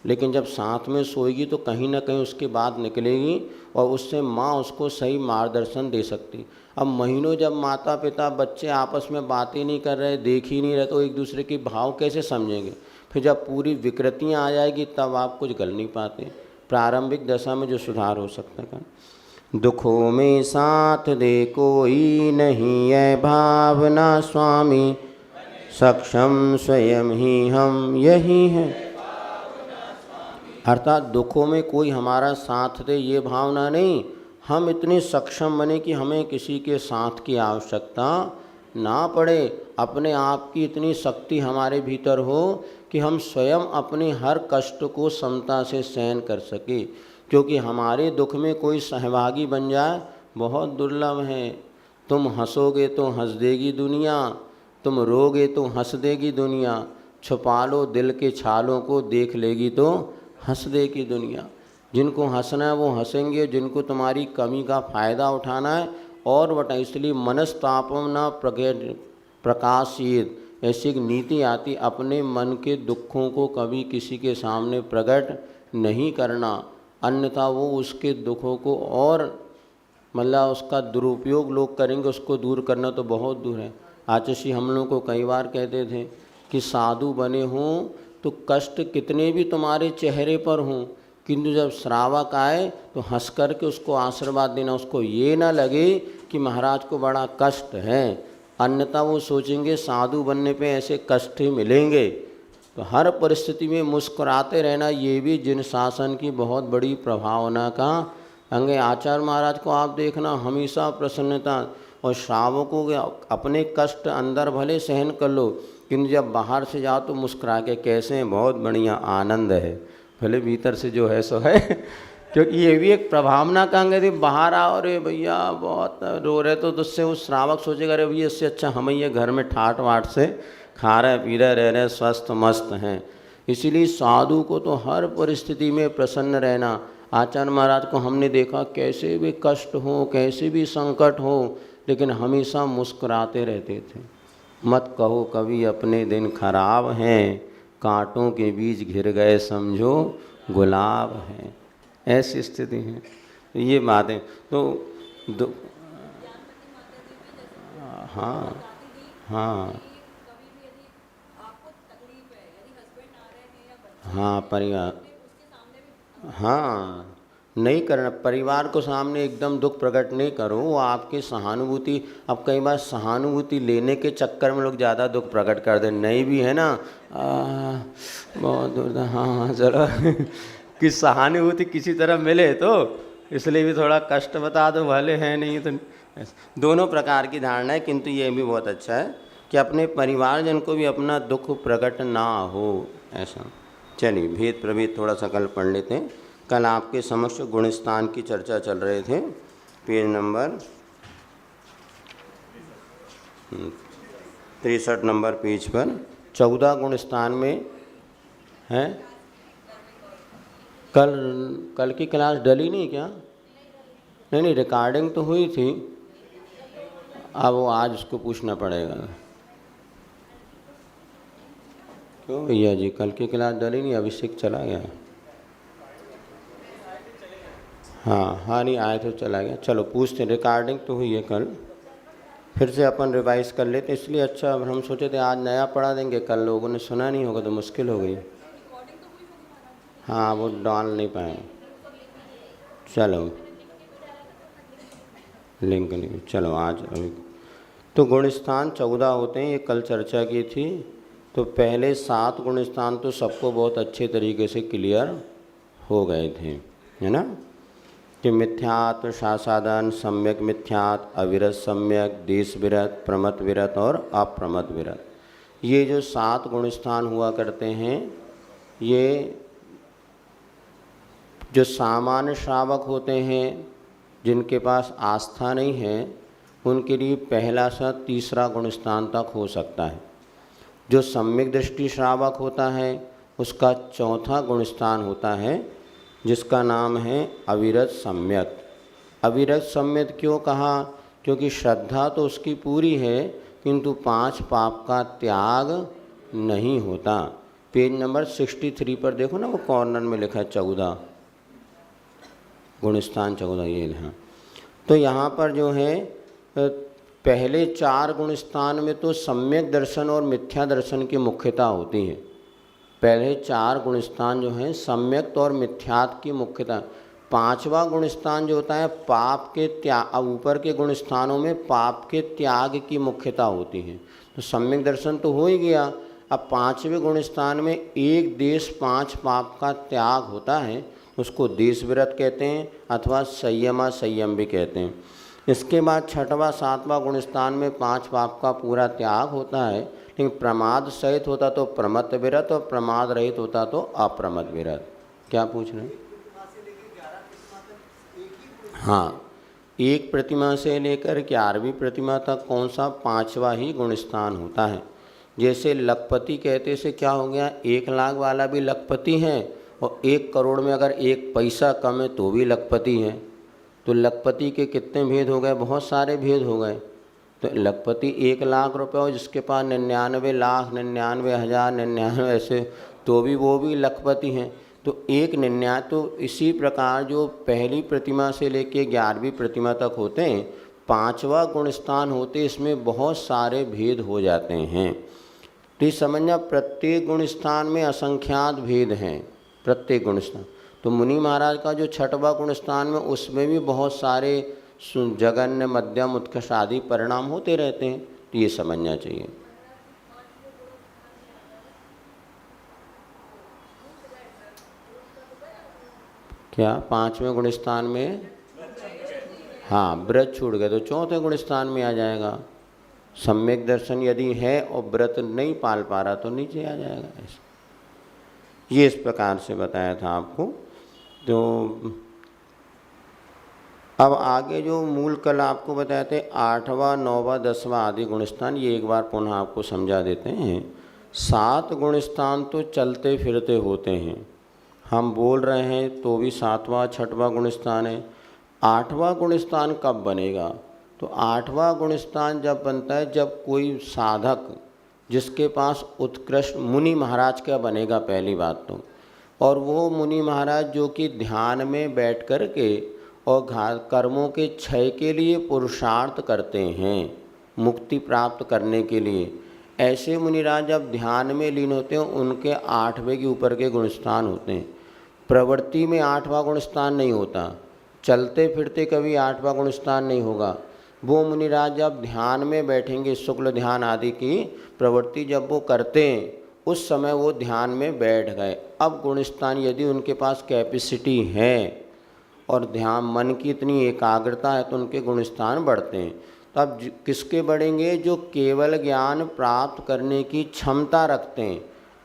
लेकिन जब साथ में सोएगी तो कहीं ना कहीं उसकी बात निकलेगी और उससे माँ उसको सही मार्गदर्शन दे सकती। अब महीनों जब माता पिता बच्चे आपस में बातें नहीं कर रहे, देख ही नहीं रहे, तो एक दूसरे के भाव कैसे समझेंगे। फिर जब पूरी विकृतियाँ आ जाएगी तब आप कुछ कर नहीं पाते। प्रारंभिक दशा में जो सुधार हो सकता है, दुखों में साथ दे कोई नहीं है भावना स्वामी, सक्षम स्वयं ही हम यही हैं। अर्थात दुखों में कोई हमारा साथ दे ये भावना नहीं, हम इतने सक्षम बने कि हमें किसी के साथ की आवश्यकता ना पड़े। अपने आप की इतनी शक्ति हमारे भीतर हो कि हम स्वयं अपने हर कष्ट को समता से सहन कर सके। क्योंकि हमारे दुख में कोई सहभागी बन जाए बहुत दुर्लभ है। तुम हंसोगे तो हंस देगी दुनिया, तुम रोगे तो हंस देगी दुनिया, छुपा लो दिल के छालों को देख लेगी तो हंस देगी दुनिया। जिनको हंसना है वो हंसेंगे, जिनको तुम्हारी कमी का फ़ायदा उठाना है और बटा, इसलिए मनस्तापम न प्रकाशित, ऐसी एक नीति आती, अपने मन के दुखों को कभी किसी के सामने प्रकट नहीं करना, अन्यथा वो उसके दुखों को और मतलब उसका दुरुपयोग लोग करेंगे, उसको दूर करना तो बहुत दूर है। आचार्य हम लोग को कई बार कहते थे कि साधु बने हों तो कष्ट कितने भी तुम्हारे चेहरे पर हों, किंतु जब श्रावक आए तो हंस कर के उसको आशीर्वाद देना, उसको ये ना लगे कि महाराज को बड़ा कष्ट है, अन्यथा वो सोचेंगे साधु बनने पे ऐसे कष्ट ही मिलेंगे। तो हर परिस्थिति में मुस्कुराते रहना, ये भी जिन शासन की बहुत बड़ी प्रभावना का अंग है। आचार्य महाराज को आप देखना, हमेशा प्रसन्नता, और श्रावकों के अपने कष्ट अंदर भले सहन कर लो, किंतु जब बाहर से जाओ तो मुस्कुरा के कैसे हैं, बहुत बढ़िया आनंद है, भले भीतर से जो है सो है क्योंकि ये भी एक प्रभावना का अंग है। बाहर आओ रे भैया बहुत रो रहे तो उससे वो श्रावक सोचेगा अरे भैया इससे अच्छा हम ये घर में ठाट वाट से खा रहे पी रहे रह रहे स्वस्थ मस्त हैं। इसीलिए साधु को तो हर परिस्थिति में प्रसन्न रहना। आचार्य महाराज को हमने देखा कैसे भी कष्ट हो, कैसे भी संकट हो, लेकिन हमेशा मुस्कुराते रहते थे। मत कहो कभी अपने दिन खराब हैं, कांटों के बीच घिर गए समझो गुलाब हैं, ऐसी स्थिति है। तो ये बातें तो हाँ हाँ हाँ परिवार, हाँ नहीं करना, परिवार को सामने एकदम दुख प्रकट नहीं करो, वो आपकी सहानुभूति, अब कई बार सहानुभूति लेने के चक्कर में लोग ज़्यादा दुख प्रकट कर दे, नहीं भी है ना बहुत दूर, हाँ चलो कि सहानुभूति किसी तरह मिले तो इसलिए भी थोड़ा कष्ट बता दो, भले है नहीं तो दोनों प्रकार की धारणा है। किंतु ये भी बहुत अच्छा है कि अपने परिवारजन को भी अपना दुख प्रकट ना हो, ऐसा। चलिए भेद प्रभेद थोड़ा सा कल पढ़ लेते हैं। कल आपके समक्ष गुणस्थान की चर्चा चल रहे थे, पेज नंबर 63 नंबर पेज पर 14 गुणस्थान में है। कल की क्लास डली नहीं क्या? नहीं रिकॉर्डिंग तो हुई थी, अब वो आज उसको पूछना पड़ेगा। क्यों भैया जी कल की क्लास डली नहीं, अभिषेक चला गया? हाँ नहीं आए तो चला गया। चलो पूछते, रिकॉर्डिंग तो हुई है कल, फिर से अपन रिवाइज कर लेते, इसलिए अच्छा हम सोचे थे आज नया पढ़ा देंगे, कल लोगों ने सुना नहीं होगा तो मुश्किल हो गई। हाँ वो डाल नहीं पाए, चलो लिंक नहीं, चलो आज अभी तो गुणस्थान 14 होते हैं, ये कल चर्चा की थी। तो पहले 7 गुणस्थान तो सबको बहुत अच्छे तरीके से क्लियर हो गए थे, है ना, कि मिथ्यात्व, शासादन, सम्यक मिथ्यात्, अविरत सम्यक, देश विरत, प्रमत विरत और अप्रमत विरत। ये जो 7 गुणस्थान हुआ करते हैं, ये जो सामान्य श्रावक होते हैं जिनके पास आस्था नहीं है, उनके लिए पहला से तीसरा गुणस्थान तक हो सकता है। जो सम्यक दृष्टि श्रावक होता है उसका चौथा गुणस्थान होता है, जिसका नाम है अविरत सम्यक। अविरत सम्यक क्यों कहा? क्योंकि श्रद्धा तो उसकी पूरी है किंतु 5 पाप का त्याग नहीं होता। पेज नंबर 63 पर देखो ना, वो कॉर्नर में लिखा है 14 गुणस्थान 14, ये है। तो यहाँ पर जो है पहले 4 गुणस्थान में तो सम्यक दर्शन और मिथ्या दर्शन की मुख्यता होती है। पहले 4 गुणस्थान जो हैं सम्यक और मिथ्यात्व की मुख्यता। 5वां गुणस्थान जो होता है पाप के त्याग, अब ऊपर के गुणस्थानों में पाप के त्याग की मुख्यता होती है। तो सम्यक दर्शन तो हो ही गया। अब 5वें गुणस्थान में एक देश 5 पाप का त्याग होता है, उसको देश व्रत कहते हैं अथवा संयमा संयम भी कहते हैं। इसके बाद 6वां 7वां गुणस्थान में 5 पाप का पूरा त्याग होता है, लेकिन प्रमाद सहित होता तो प्रमत विरत और प्रमाद रहित होता तो अप्रमत विरत। क्या पूछ रहे हैं? हाँ, एक प्रतिमा से लेकर 11वीं प्रतिमा तक कौन सा 5वां ही गुणस्थान होता है। जैसे लखपति कहते से क्या हो गया, 1 लाख वाला भी लखपति है और 1 करोड़ में अगर 1 पैसा कम है तो भी लखपति है। तो लखपति के कितने भेद हो गए? बहुत सारे भेद हो गए। तो लखपति 1,00,000 रुपये हो, जिसके पास 99,99,000 ऐसे, तो भी वो भी लखपति हैं। तो तो इसी प्रकार जो पहली प्रतिमा से लेके 11वीं प्रतिमा तक होते हैं, 5वां गुण स्थान होते, इसमें बहुत सारे भेद हो जाते हैं। तो इस समझना, प्रत्येक गुण स्थान में असंख्यात भेद हैं, प्रत्येक गुण स्थान। तो मुनि महाराज का जो 6वां गुण स्थान में, उसमें भी बहुत सारे जगन्य, मध्यम, उत्कृष्ट आदि परिणाम होते रहते हैं। तो ये समझना चाहिए। क्या 5वें गुण स्थान में? हाँ, व्रत छूट गए तो 4थे गुण स्थान में आ जाएगा। सम्यक दर्शन यदि है और व्रत नहीं पाल पा रहा तो नीचे आ जाएगा। ऐसे ये इस प्रकार से बताया था आपको। तो अब आगे जो मूल कल आपको बताए थे 8वां, 9वां, 10वां आदि गुण स्थान, ये एक बार पुनः आपको समझा देते हैं। 7 गुण स्थान तो चलते फिरते होते हैं, हम बोल रहे हैं तो भी 7वां, 6वां गुण स्थान है। 8वां गुण स्थान कब बनेगा? तो 8वां गुण स्थान जब बनता है जब कोई साधक जिसके पास उत्कृष्ट मुनि महाराज का बनेगा पहली बात तो, और वो मुनि महाराज जो कि ध्यान में बैठ कर के और कर्मों के क्षय के लिए पुरुषार्थ करते हैं, मुक्ति प्राप्त करने के लिए, ऐसे मुनिराज जब ध्यान में लीन होते हैं उनके 8वें के ऊपर के गुण स्थान होते हैं। प्रवृत्ति में 8वां गुण स्थान नहीं होता, चलते फिरते कभी 8वां गुण स्थान नहीं होगा। वो मुनिराज जब ध्यान में बैठेंगे, शुक्ल ध्यान आदि की प्रवृत्ति जब वो करते हैं, उस समय वो ध्यान में बैठ गए। अब गुण स्थान यदि उनके पास कैपेसिटी है और ध्यान मन की इतनी एकाग्रता है तो उनके गुण स्थान बढ़ते हैं। तो अब किसके बढ़ेंगे? जो केवल ज्ञान प्राप्त करने की क्षमता रखते हैं।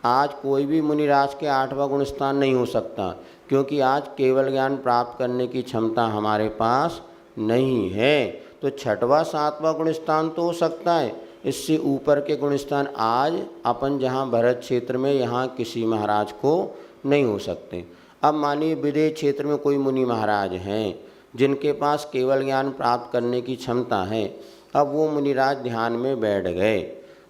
आज कोई भी मुनिराज के 8वां गुण स्थान नहीं हो सकता, क्योंकि आज केवल ज्ञान प्राप्त करने की क्षमता हमारे पास नहीं है। तो 6वां, 7वां गुण स्थान तो हो सकता है, इससे ऊपर के गुण स्थान आज अपन जहाँ भरत क्षेत्र में, यहाँ किसी महाराज को नहीं हो सकते। अब मानिए विदेश क्षेत्र में कोई मुनि महाराज हैं जिनके पास केवल ज्ञान प्राप्त करने की क्षमता है। अब वो मुनिराज ध्यान में बैठ गए,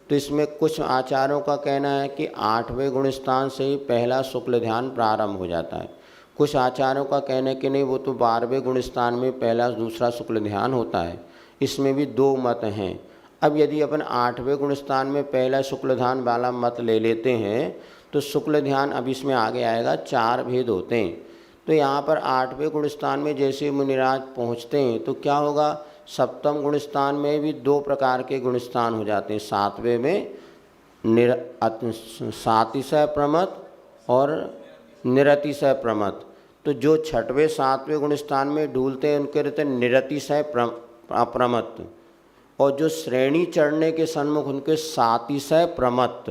तो इसमें कुछ आचार्यों का कहना है कि 8वें गुण स्थान से ही पहला शुक्ल ध्यान प्रारंभ हो जाता है। कुछ आचार्यों का कहना है कि नहीं, वो तो 12वें गुण स्थान में पहला दूसरा शुक्ल ध्यान होता है। इसमें भी 2 मत हैं। अब यदि अपन 8वें गुण स्थान में पहला शुक्ल ध्यान वाला मत ले लेते हैं तो शुक्ल ध्यान, अब इसमें आगे आएगा, 4 भेद होते हैं। तो यहाँ पर 8वें गुण स्थान में जैसे मुनिराज पहुँचते हैं तो क्या होगा? 7वें गुण स्थान में भी 2 प्रकार के गुण स्थान हो जाते हैं। 7वें में सातिशय प्रमथ और निरतिशय प्रमथ। तो जो 6वें, 7वें गुण स्थान में डूलते हैं उनके रहते निरतिशय प्रमथ, और जो श्रेणी चढ़ने के सन्मुख उनके सातिशय प्रमथ।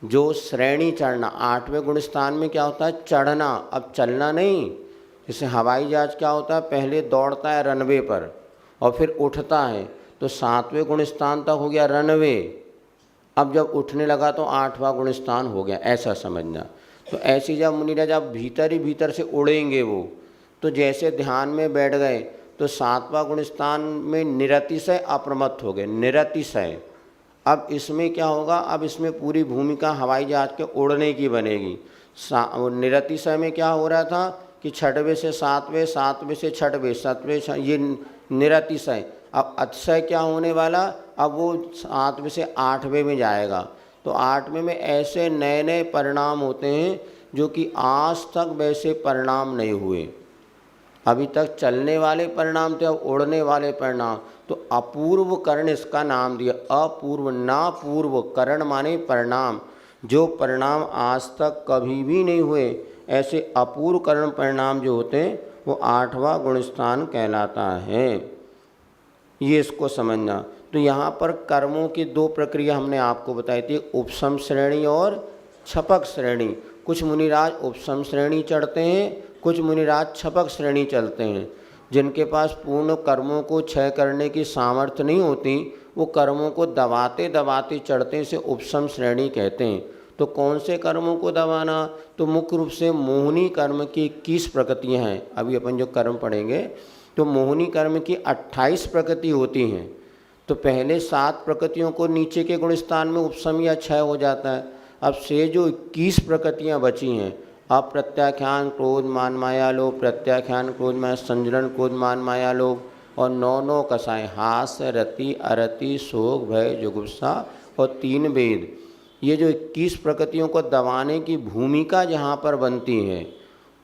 जो श्रेणी चढ़ना, 8वें गुण स्थान में क्या होता है? चढ़ना, अब चलना नहीं। जैसे हवाई जहाज क्या होता है? पहले दौड़ता है रनवे पर और फिर उठता है, तो 7वें गुण स्थान तक हो गया रनवे। अब जब उठने लगा तो 8वां गुण स्थान हो गया, ऐसा समझना। तो ऐसी जब मुनिराज जब भीतर ही भीतर से उड़ेंगे वो, तो जैसे ध्यान में बैठ गए तो 7वां गुण स्थान में निरतिशय अप्रमत्त हो गए, निरतिशय। अब इसमें क्या होगा? अब इसमें पूरी भूमिका हवाई जहाज के उड़ने की बनेगी। निरतिशय में क्या हो रहा था कि 6वें से 7वें, 7वें से 6वें, 7वें, ये निरतिशय। अब अतिशय क्या होने वाला? अब वो 7वें से 8वें में जाएगा। तो 8वें में ऐसे नए नए परिणाम होते हैं जो कि आज तक वैसे परिणाम नहीं हुए। अभी तक चलने वाले परिणाम थे, अब उड़ने वाले परिणाम। तो अपूर्व करण इसका नाम दिया। अपूर्व, ना पूर्व, करण माने परिणाम। जो परिणाम आज तक कभी भी नहीं हुए, ऐसे अपूर्व करण परिणाम जो होते हैं वो 8वां गुण स्थान कहलाता है। ये इसको समझना। तो यहाँ पर कर्मों की 2 प्रक्रिया हमने आपको बताई थी, उपसम श्रेणी और छपक श्रेणी। कुछ मुनिराज उपसम श्रेणी चढ़ते हैं, कुछ मुनिराज छपक श्रेणी चलते हैं। जिनके पास पूर्ण कर्मों को क्षय करने की सामर्थ्य नहीं होती, वो कर्मों को दबाते दबाते चढ़ते हैं, इसे उपसम श्रेणी कहते हैं। तो कौन से कर्मों को दबाना? तो मुख्य रूप से मोहिनी कर्म की 21 प्रकृतियाँ हैं। अभी अपन जो कर्म पढ़ेंगे तो मोहिनी कर्म की 28 प्रकृति होती हैं। तो पहले 7 प्रकृतियों को नीचे के गुण स्थान में उपसम या क्षय हो जाता है। अब से जो 21 प्रकृतियाँ बची हैं, अप्रत्याख्यान क्रोध मान माया लोभ, प्रत्याख्यान क्रोध माया संजरण क्रोध मान माया लोभ, और 9 कसाएँ हास्य रति अरति शोक भय जुगुप्सा और 3 वेद, ये जो 21 प्रकृतियों को दबाने की भूमिका जहाँ पर बनती है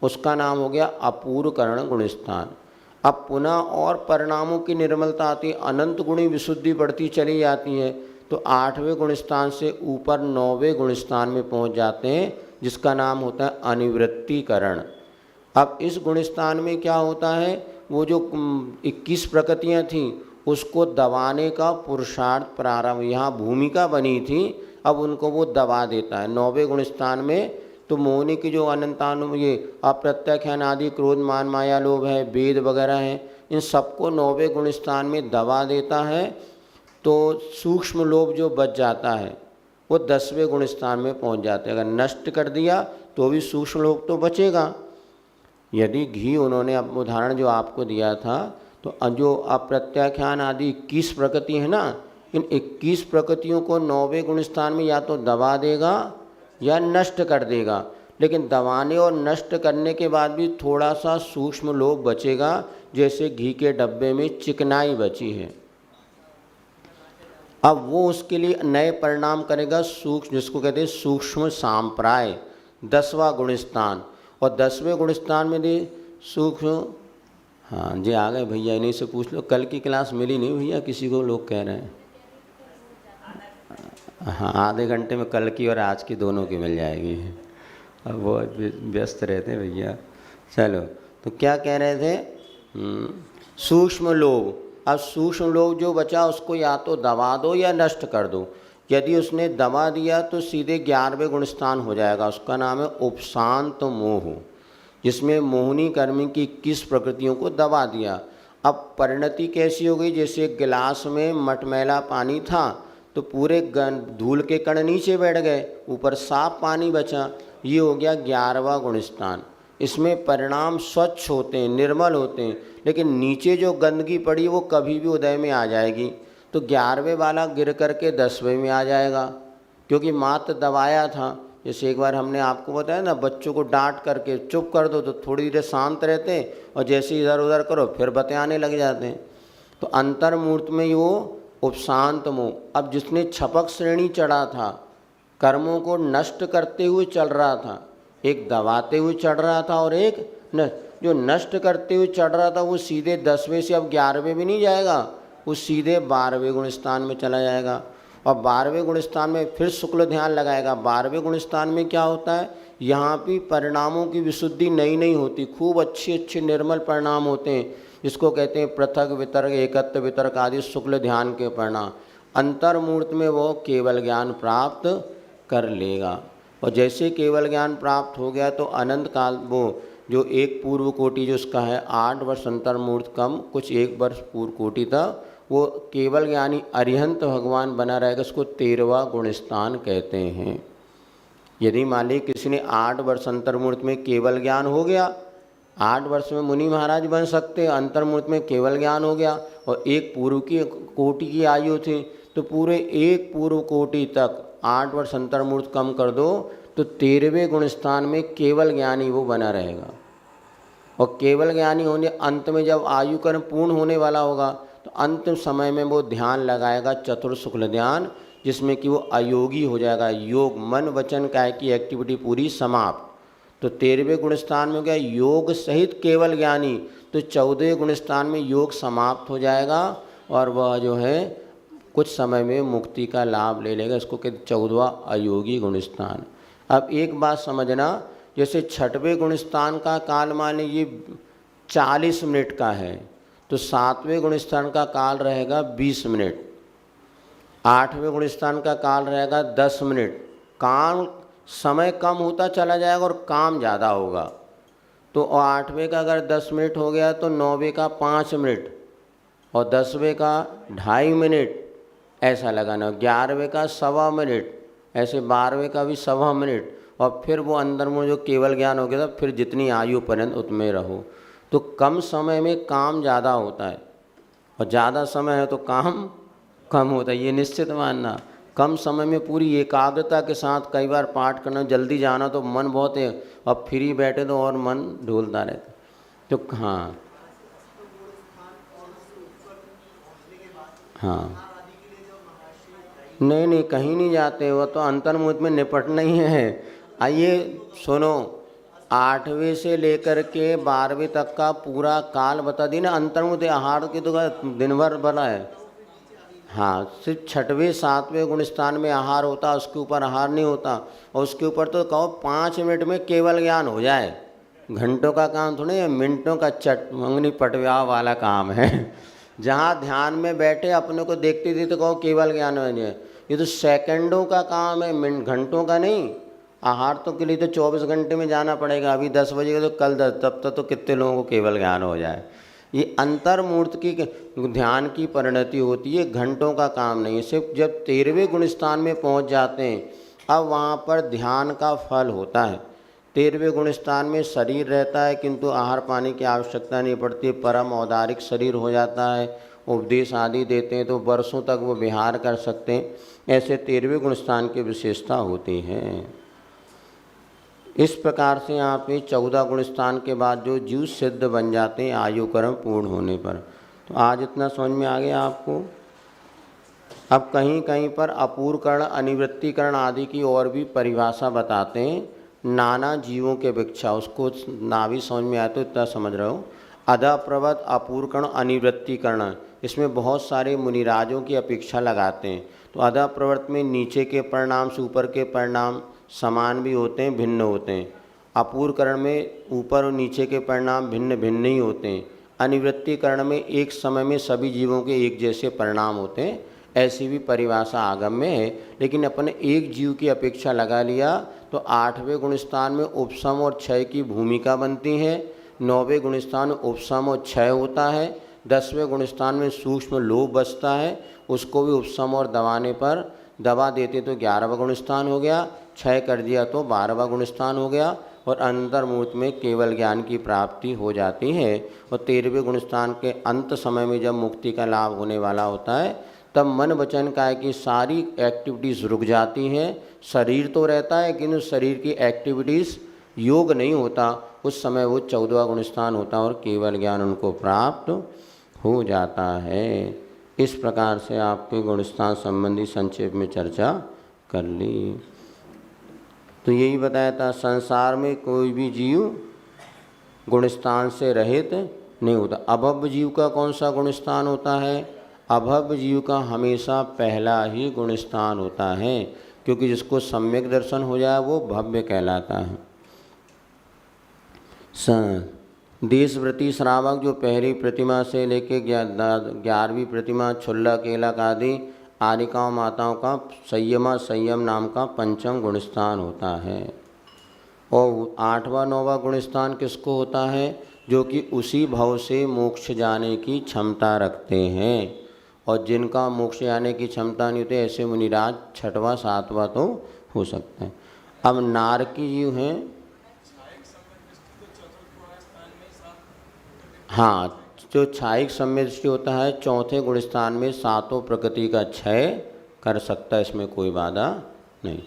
उसका नाम हो गया अपूर्व करण गुण स्थान। अब पुनः और परिणामों की निर्मलता आती, अनंत गुणी विशुद्धि बढ़ती चली जाती है। तो 8वें गुण स्थान से ऊपर 9वें गुण स्थान में पहुंच जाते हैं, जिसका नाम होता है अनिवृत्तिकरण। अब इस गुण स्थान में क्या होता है, वो जो 21 प्रकृतियाँ थीं उसको दबाने का पुरुषार्थ प्रारंभ यहाँ भूमिका बनी थी, अब उनको वो दबा देता है 9वें गुण स्थान में। तो मोहिनी की जो अनंतानु ये अप्रत्याख्यान आदि क्रोध मान माया लोभ है, वेद वगैरह हैं, इन सबको 9वें गुण स्थान में दबा देता है। तो सूक्ष्म लोभ जो बच जाता है वो 10वें गुण स्थान में पहुंच जाते हैं। अगर नष्ट कर दिया तो भी सूक्ष्म लोभ तो बचेगा। यदि घी उन्होंने अब उदाहरण जो आपको दिया था, तो जो अप्रत्याख्यान आदि 21 प्रकृति है ना, इन 21 प्रकृतियों को 9वें गुण स्थान में या तो दबा देगा या नष्ट कर देगा। लेकिन दबाने और नष्ट करने के बाद भी थोड़ा सा सूक्ष्म लोभ बचेगा, जैसे घी के डब्बे में चिकनाई बची है। अब वो उसके लिए नए परिणाम करेगा सूक्ष्म, जिसको कहते हैं सूक्ष्म सांप्राय 10वां गुण स्थान। और 10वें गुण स्थान में दे सूक्ष्म, हाँ जी आ गए भैया, इन्हीं से पूछ लो, कल की क्लास मिली नहीं भैया किसी को, लोग कह रहे हैं। हाँ आधे घंटे में कल की और आज की दोनों की मिल जाएगी। अब वो व्यस्त रहते हैं भैया। चलो तो क्या कह रहे थे, सूक्ष्म लोभ। अब सूक्ष्म लोभ जो बचा उसको या तो दबा दो या नष्ट कर दो। यदि उसने दबा दिया तो सीधे 11वें गुण स्थान हो जाएगा, उसका नाम है उपशांत मोह, जिसमें मोहिनी कर्म की 21 प्रकृतियों को दबा दिया। अब परिणति कैसी हो गई, जैसे गिलास में मटमैला पानी था तो पूरे धूल के कण नीचे बैठ गए, ऊपर साफ पानी बचा, ये हो गया 11वां गुण स्थान। इसमें परिणाम स्वच्छ होते हैं, निर्मल होते हैं, लेकिन नीचे जो गंदगी पड़ी वो कभी भी उदय में आ जाएगी। तो 11वें वाला गिर करके 10वें में आ जाएगा, क्योंकि मात्र दबाया था। जैसे एक बार हमने आपको बताया ना, बच्चों को डांट करके चुप कर दो तो थोड़ी देर शांत रहते हैं, और जैसे इधर उधर करो फिर बतियाने लग जाते हैं। तो अंतर्मूर्त में वो उपशांत मोह। अब जिसने छपक श्रेणी चढ़ा था, कर्मों को नष्ट करते हुए चल रहा था, एक दबाते हुए चढ़ रहा था और एक जो नष्ट करते हुए चढ़ रहा था वो सीधे 10वें से अब 11वें भी नहीं जाएगा, वो सीधे 12वें गुण स्थान में चला जाएगा। और 12वें गुण स्थान में फिर शुक्ल ध्यान लगाएगा। 12वें गुण स्थान में क्या होता है, यहाँ भी परिणामों की विशुद्धि नहीं होती, खूब अच्छे निर्मल परिणाम होते हैं, जिसको कहते हैं पृथक वितर्क एकत्व वितर्क आदि शुक्ल ध्यान के परिणाम। अंतर्मूर्त में वो केवल ज्ञान प्राप्त कर लेगा। और जैसे केवल ज्ञान प्राप्त हो गया तो अनंत काल वो जो एक पूर्व कोटि जो उसका है 8 वर्ष अंतर्मूर्त कम कुछ 1 वर्ष पूर्व कोटि था, वो केवल ज्ञानी अरिहंत भगवान बना रहेगा, उसको 13वां गुण स्थान कहते हैं। यदि मान ली किसी ने 8 वर्ष अंतर्मूर्त में केवल ज्ञान हो गया, 8 वर्ष में मुनि महाराज बन सकते, अंतर्मूर्त में केवल ज्ञान हो गया, और एक पूर्व की कोटि की आयु थी, तो पूरे एक पूर्व कोटि तक 8 वर्ष अंतर्मूर्त कम कर दो तो 13वें गुण स्थान में केवल ज्ञानी वो बना रहेगा। और केवल ज्ञानी होने अंत में जब आयु कर्म पूर्ण होने वाला होगा तो अंतिम समय में वो ध्यान लगाएगा चतुर शुक्ल ध्यान, जिसमें कि वो अयोगी हो जाएगा। योग मन वचन काय की एक्टिविटी पूरी समाप्त। तो 13वें गुण स्थान में हो गया योग सहित केवल ज्ञानी, तो 14वें गुण स्थान में योग समाप्त हो जाएगा और वह जो है कुछ समय में मुक्ति का लाभ ले लेगा। इसको कहते 14वां अयोगी गुण स्थान। अब एक बात समझना, जैसे 6वें गुण स्थान का काल मान ये 40 मिनट का है, तो 7वें गुण स्थान का काल रहेगा 20 मिनट, 8वें गुण स्थान का काल रहेगा 10 मिनट। काम समय कम होता चला जाएगा और काम ज़्यादा होगा। तो 8वें का अगर 10 मिनट हो गया तो 9वें का 5 मिनट और 10वें का 2.5 मिनट ऐसा लगाना, 11वें का 1.25 मिनट, ऐसे 12वें का भी 1.25 मिनट, और फिर वो अंदर में जो केवल ज्ञान हो गया था फिर जितनी आयु पर्यंत उतमें रहो। तो कम समय में काम ज़्यादा होता है और ज़्यादा समय है तो काम कम होता है, ये निश्चित मानना। कम समय में पूरी एकाग्रता के साथ कई बार पाठ करना, जल्दी जाना तो मन बहुत है, अब फ्री बैठे तो और मन ढोलता रहता। तो हाँ हाँ, नहीं नहीं कहीं नहीं जाते, वो तो अंतर्मुख में निपटना ही है। आइए सुनो, 8वें से लेकर के 12वें तक का पूरा काल बता दी ना। अंतर्मुख आहार की तो दिन भर बना है। हाँ, सिर्फ 6वें 7वें गुणस्थान में आहार होता, उसके ऊपर आहार नहीं होता। और उसके ऊपर तो कहो 5 मिनट में केवल ज्ञान हो जाए। घंटों का काम थोड़े है, मिनटों का चट मंगनी पटव्या वाला काम है। जहाँ ध्यान में बैठे अपने को देखते थी तो कहो केवल ज्ञान हो जाए। ये तो सेकंडों का काम है, मिनट घंटों का नहीं। आहार तो के लिए तो 24 घंटे में जाना पड़ेगा। अभी 10 बजे तो कल 10, तब तक तो कितने लोगों को केवल ज्ञान हो जाए। ये अंतर्मूर्त की ध्यान की परिणति होती है, घंटों का काम नहीं। सिर्फ जब 13वें गुणस्थान में पहुंच जाते हैं, अब वहाँ पर ध्यान का फल होता है। 13वें गुणस्थान में शरीर रहता है किंतु आहार पानी की आवश्यकता नहीं पड़ती, परम औदारिक शरीर हो जाता है। उपदेश आदि देते हैं तो वर्षों तक वो विहार कर सकते हैं। ऐसे 13वें गुणस्थान की विशेषता होती है। इस प्रकार से यहाँ पे 14 गुणस्थान के बाद जो जीव सिद्ध बन जाते हैं आयु कर्म पूर्ण होने पर। तो आज इतना समझ में आ गया आपको। अब कहीं कहीं पर अपूर्वकरण अनिवृत्तिकरण आदि की और भी परिभाषा बताते हैं। नाना जीवों के भिक्षा, उसको ना भी समझ में आए तो इतना समझ रहे हो। अधप्रवत अपूर्वकरण अनिवृत्तिकरण, इसमें बहुत सारे मुनिराजों की अपेक्षा लगाते हैं। तो अधप्रवृत्त में नीचे के परिणाम से ऊपर के परिणाम समान भी होते हैं, भिन्न होते हैं। अपूर्वकरण में ऊपर और नीचे के परिणाम भिन्न भिन्न ही होते हैं। अनिवृत्तिकरण में एक समय में सभी जीवों के एक जैसे परिणाम होते हैं। ऐसी भी परिभाषा आगम में है, लेकिन अपने एक जीव की अपेक्षा लगा लिया तो 8वें गुणस्थान में उपशम और क्षय की भूमिका बनती है। 9वें गुणस्थान में उपशम और क्षय होता है। 10वें गुणस्थान में सूक्ष्म लोभ बचता है, उसको भी उपशम और दबाने पर दबा देते तो 11वां गुणस्थान हो गया, क्षय कर दिया तो 12वां गुणस्थान हो गया। और अंतर्मूर्त में केवल ज्ञान की प्राप्ति हो जाती है। और 13वें गुणस्थान के अंत समय में जब मुक्ति का लाभ होने वाला होता है, तब मन वचन काया की सारी एक्टिविटीज़ रुक जाती हैं। शरीर तो रहता है किंतु शरीर की एक्टिविटीज़ योग नहीं होता। उस समय वो 14वां गुणस्थान होता है और केवल ज्ञान उनको प्राप्त हो जाता है। इस प्रकार से आपके गुणस्थान संबंधी संक्षेप में चर्चा कर ली। तो यही बताया था, संसार में कोई भी जीव गुणस्थान से रहित नहीं होता। अभव्य जीव का कौन सा गुणस्थान होता है? अभव्य जीव का हमेशा पहला ही गुणस्थान होता है, क्योंकि जिसको सम्यक दर्शन हो जाए वो भव्य कहलाता है। देशव्रती श्रावक जो पहली प्रतिमा से लेके 11वीं प्रतिमा छुल्लक केलक आदि आरिकाओं माताओं का संयम नाम का पंचम गुणस्थान होता है। और 8वां 9वां गुणस्थान किसको होता है? जो कि उसी भव से मोक्ष जाने की क्षमता रखते हैं। और जिनका मोक्ष जाने की क्षमता नहीं होती, ऐसे मुनिराज 6वां 7वां तो हो सकता है। अब नारकी जीव हैं, हाँ, जो छायिक सम्य दृष्टि होता है 4थे गुणस्थान में 7 प्रकृति का क्षय कर सकता है, इसमें कोई बाधा नहीं।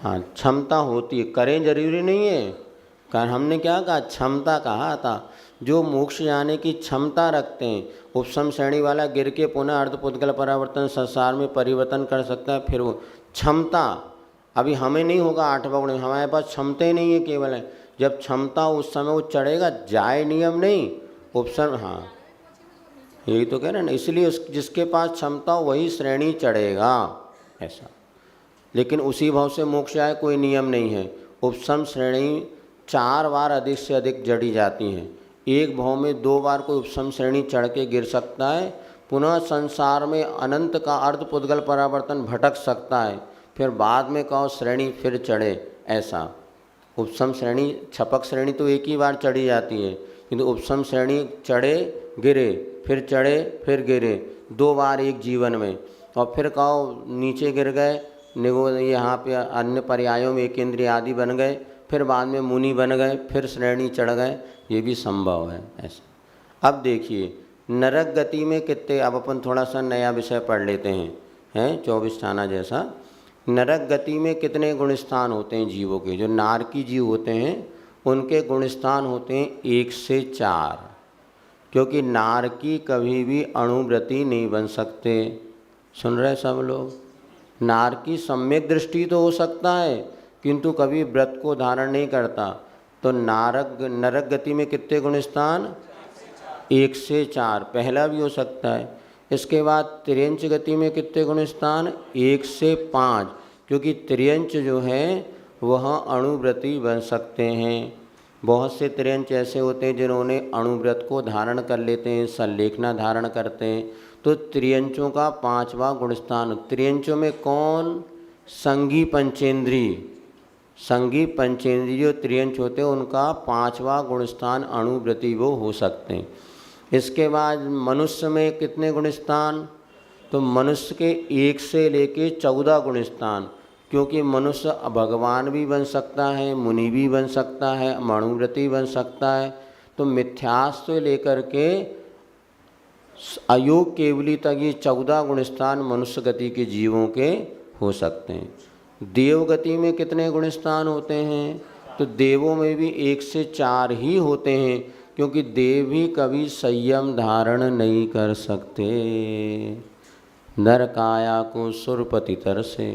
हाँ, क्षमता होती है, करें जरूरी नहीं है। कारण हमने क्या कहा? क्षमता कहा था। जो मोक्ष जाने की क्षमता रखते हैं, उपशम श्रेणी वाला गिर के पुनः अर्धपुद्गल परावर्तन संसार में परिवर्तन कर सकता है। फिर वो क्षमता अभी हमें नहीं होगा 8वां गुण, हमारे पास क्षमता ही नहीं है केवल है। जब क्षमता उस समय वो चढ़ेगा, जाए नियम नहीं उपशम। हाँ, यही तो कह रहे हैं ना, इसलिए जिसके पास क्षमता वही श्रेणी चढ़ेगा ऐसा। लेकिन उसी भाव से मोक्ष आए कोई नियम नहीं है। उपशम श्रेणी 4 बार अधिक से अधिक जड़ी जाती हैं। एक भाव में 2 बार कोई उपशम श्रेणी चढ़ के गिर सकता है। पुनः संसार में अनंत का अर्धपुद्गल परावर्तन भटक सकता है। फिर बाद में कहो श्रेणी फिर चढ़े, ऐसा। उपशम श्रेणी छपक श्रेणी तो एक ही बार चढ़ी जाती है, किंतु उपशम श्रेणी चढ़े गिरे फिर चढ़े फिर गिरे 2 बार एक जीवन में। और फिर कहो नीचे गिर गए यहाँ पे अन्य पर्यायों में एक इंद्रिय आदि बन गए, फिर बाद में मुनि बन गए, फिर श्रेणी चढ़ गए, ये भी संभव है ऐसा। अब देखिए नरक गति में कितने, अब अपन थोड़ा सा नया विषय पढ़ लेते हैं 24 थाना जैसा। नरक गति में कितने गुणस्थान होते हैं जीवों के? जो नारकी जीव होते हैं उनके गुणस्थान होते हैं 1 से 4, क्योंकि नारकी कभी भी अणुव्रती नहीं बन सकते। सुन रहे सब लोग? नारकी सम्यक दृष्टि तो हो सकता है किंतु कभी व्रत को धारण नहीं करता। तो नरक गति में कितने गुणस्थान? 1 से 4, पहला भी हो सकता है। इसके बाद त्रियंच गति में कितने गुणस्थान? 1 से 5, क्योंकि त्रियंच जो है वह अणुव्रती बन सकते हैं। बहुत से त्रियंच ऐसे होते हैं जिन्होंने अणुव्रत को धारण कर लेते हैं, संलेखना धारण करते हैं। तो त्रियंचों का 5वां गुणस्थान, त्रियंचों में कौन? संगी पंचेंद्री। संगी पंचेंद्री जो त्रियंच होते हैं उनका 5वां गुणस्थान अणुव्रती वो हो सकते हैं। इसके बाद मनुष्य में कितने गुणस्थान? तो मनुष्य के 1 से लेके 14 गुणस्थान, क्योंकि मनुष्य भगवान भी बन सकता है, मुनि भी बन सकता है, अणुव्रती बन सकता है। तो मिथ्यास से लेकर के अयोग केवली तक ये 14 गुणस्थान मनुष्य गति के जीवों के हो सकते हैं। देव गति में कितने गुणस्थान होते हैं? तो देवों में भी 1 से 4 ही होते हैं, क्योंकि देव भी कभी संयम धारण नहीं कर सकते। नर काया को सुरपति तरसे।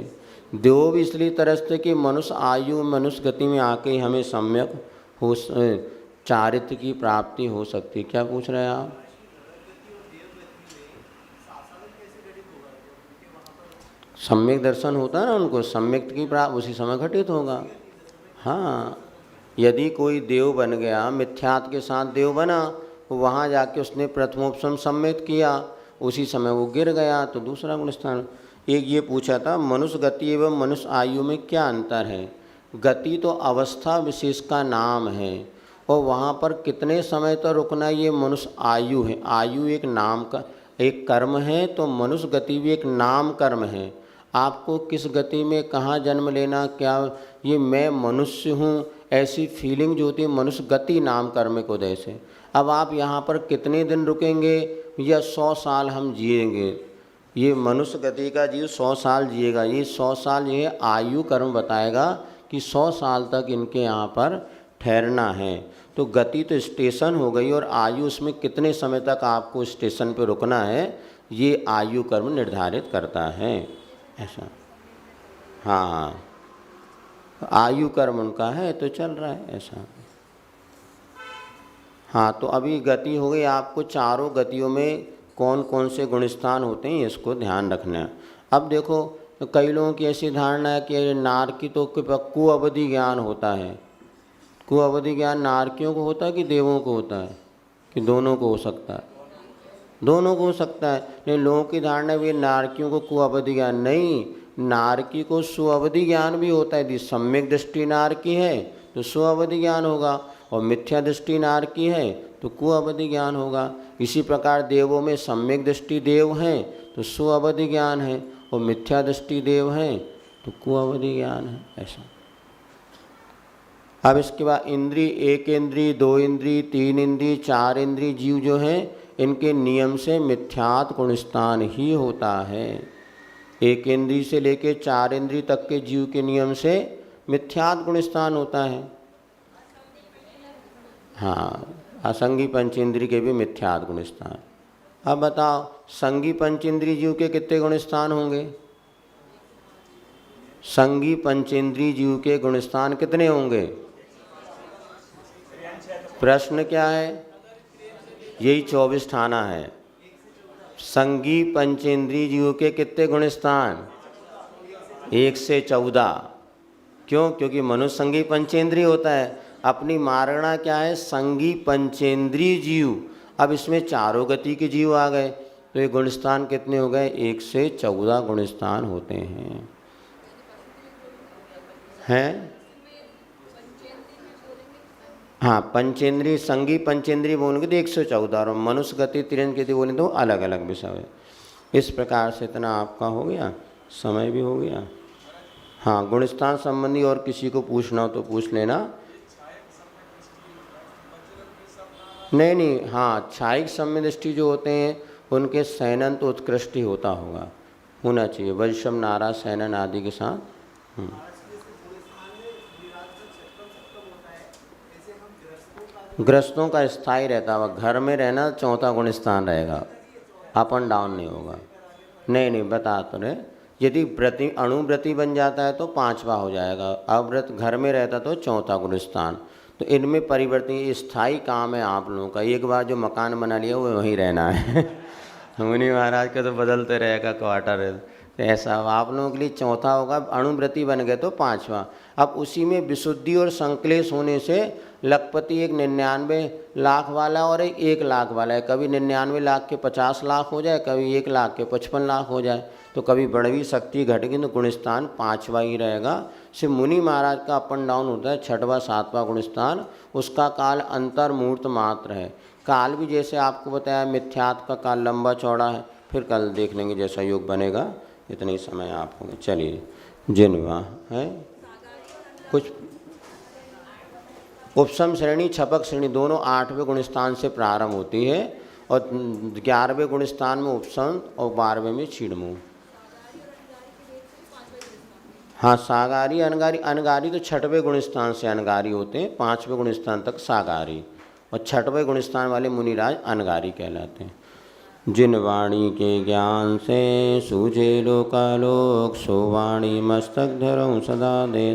देव भी इसलिए तरसते कि मनुष्य आयु मनुष्य गति में आके हमें सम्यक हो चारित्र की प्राप्ति हो सकती। क्या पूछ रहे हैं आप? सम्यक दर्शन होता है ना उनको, सम्यक की प्राप्ति उसी समय घटित होगा। हाँ, यदि कोई देव बन गया, मिथ्यात के साथ देव बना, वहाँ जाके उसने प्रथमोपसम सम्यक किया, उसी समय वो गिर गया, तो दूसरा गुणस्थान। एक ये पूछा था मनुष्य गति एवं मनुष्य आयु में क्या अंतर है? गति तो अवस्था विशेष का नाम है, और वहाँ पर कितने समय तक रुकना ये मनुष्य आयु है। आयु एक नाम का एक कर्म है, तो मनुष्य गति भी एक नाम कर्म है। आपको किस गति में कहाँ जन्म लेना, क्या ये मैं मनुष्य हूँ, ऐसी फीलिंग जो होती है मनुष्य गति नाम कर्म को जैसे। अब आप यहाँ पर कितने दिन रुकेंगे या 100 साल हम जिएंगे? ये मनुष्य गति का जीव 100 साल जिएगा, ये 100 साल ये आयु कर्म बताएगा कि 100 साल तक इनके यहाँ पर ठहरना है। तो गति तो स्टेशन हो गई, और आयु उसमें कितने समय तक आपको स्टेशन पर रुकना है ये आयु कर्म निर्धारित करता है ऐसा। हाँ, आयु कर्म उनका है तो चल रहा है ऐसा। हाँ, तो अभी गति हो गई। आपको चारों गतियों में कौन कौन से गुणस्थान होते हैं इसको ध्यान रखना है। अब देखो कई लोगों की ऐसी धारणा है कि नारकी तो कुअवधि ज्ञान होता है। कुअवधि ज्ञान नारकियों को होता है कि देवों को होता है, कि दोनों को हो सकता है? दोनों को हो सकता है। लेकिन लोगों की धारणा भी नारकियों को कुअवधि ज्ञान नहीं, नारकी को सुअवधि ज्ञान भी होता है। यदि सम्यक दृष्टि नारकी है तो सुअवधि ज्ञान होगा, और मिथ्या दृष्टि नारकी है तो कुअवधि ज्ञान होगा। इसी प्रकार देवों में सम्यक दृष्टि देव हैं तो सुअवधि ज्ञान है, और मिथ्या दृष्टि देव हैं तो कुअवधि ज्ञान है ऐसा। अब इसके बाद इंद्री, 1 इंद्री, 2 इंद्री, 3 इंद्री, 4 इंद्री जीव जो हैं इनके नियम से मिथ्यात गुणस्थान ही होता है। 1 इंद्री से लेके 4 इंद्री तक के जीव के नियम से मिथ्यात गुणस्थान होता है। हाँ, असंगी पंचेंद्री के भी मिथ्यात गुणस्थान। अब बताओ संगी पंचेंद्री जीव के कितने गुणस्थान होंगे? संगी पंचेंद्री जीव के गुणस्थान कितने होंगे? प्रश्न क्या है? यही 24 थाना है। संगी पंचेंद्री जीव के कितने गुणस्थान? 1 से 14। क्यों? क्योंकि मनुष्य संगी पंचेंद्री होता है। अपनी मारणा क्या है? संगी पंचेंद्री जीव। अब इसमें चारों गति के जीव आ गए, तो ये गुणस्थान कितने हो गए? 1 से 14 गुणस्थान होते हैं। हाँ, पंचेंद्री संगी पंचेंद्री बोलेंगे तो 114, और मनुष्य गति त्रियंच गति बोलेंगे तो अलग अलग विषय है। इस प्रकार से इतना आपका हो गया, समय भी हो गया। हाँ, गुणस्थान संबंधी और किसी को पूछना हो तो पूछ लेना। नहीं नहीं, हाँ, छायिक सम्य दृष्टि जो होते हैं उनके सैनन तो उत्कृष्ट ही होगा, होना चाहिए, वैश्रम नारा सैनन आदि के साथ। गृहस्थों का स्थायी रहता है, घर में रहना चौथा गुण स्थान रहेगा, अप एंड डाउन नहीं होगा। नहीं नहीं, बता तो रहे, यदि व्रति अणुव्रति बन जाता है तो 5वां हो जाएगा, अव्रत घर में रहता तो चौथा गुण स्थान। तो इनमें परिवर्तन स्थायी काम है आप लोगों का, एक बार जो मकान बना लिया वो वहीं रहना है मुनि महाराज का तो बदलते रहेगा क्वार्टर, तो ऐसा आप लोगों के लिए चौथा होगा, अणुव्रति बन गए तो 5वां। अब उसी में विशुद्धि और संक्लेश होने से लखपति एक 99 लाख वाला और एक 1 लाख वाला है, कभी 99 लाख के 50 लाख हो जाए, कभी 1 लाख के 55 लाख हो जाए, तो कभी बढ़वी शक्ति घटेगी तो गुणस्थान 5वां ही रहेगा। सिर्फ मुनि महाराज का अप एंड डाउन होता है 6वां 7वां गुणस्थान, उसका काल अंतर मूर्त मात्र है। काल भी जैसे आपको बताया मिथ्यात्व का काल लंबा चौड़ा है, फिर कल देख लेंगे जैसा योग बनेगा, इतने ही समय आप होंगे। चलिए, जिन्वा है कुछ उपसम श्रेणी छपक श्रेणी दोनों 8वें गुणस्थान से प्रारंभ होती है, और 11वें गुणस्थान में उपसम और 12वें में छिड़मू। हाँ, सागारी अनगारी, अनगारी तो 6वें गुणस्थान से अनगारी होते हैं, 5वें गुणस्थान तक सागारी, और 6वें गुणस्थान वाले मुनिराज अनगारी कहलाते हैं। जिन वाणी के ज्ञान से सूझे लोकालोक, सो वाणी मस्तक धरऊँ सदा दे।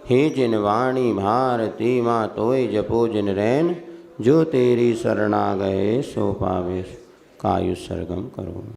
हे जिन वाणी भारती माँ तोय जपो जिन रैन, जो तेरी शरणा गए सो पावे। कायु सरगम करो।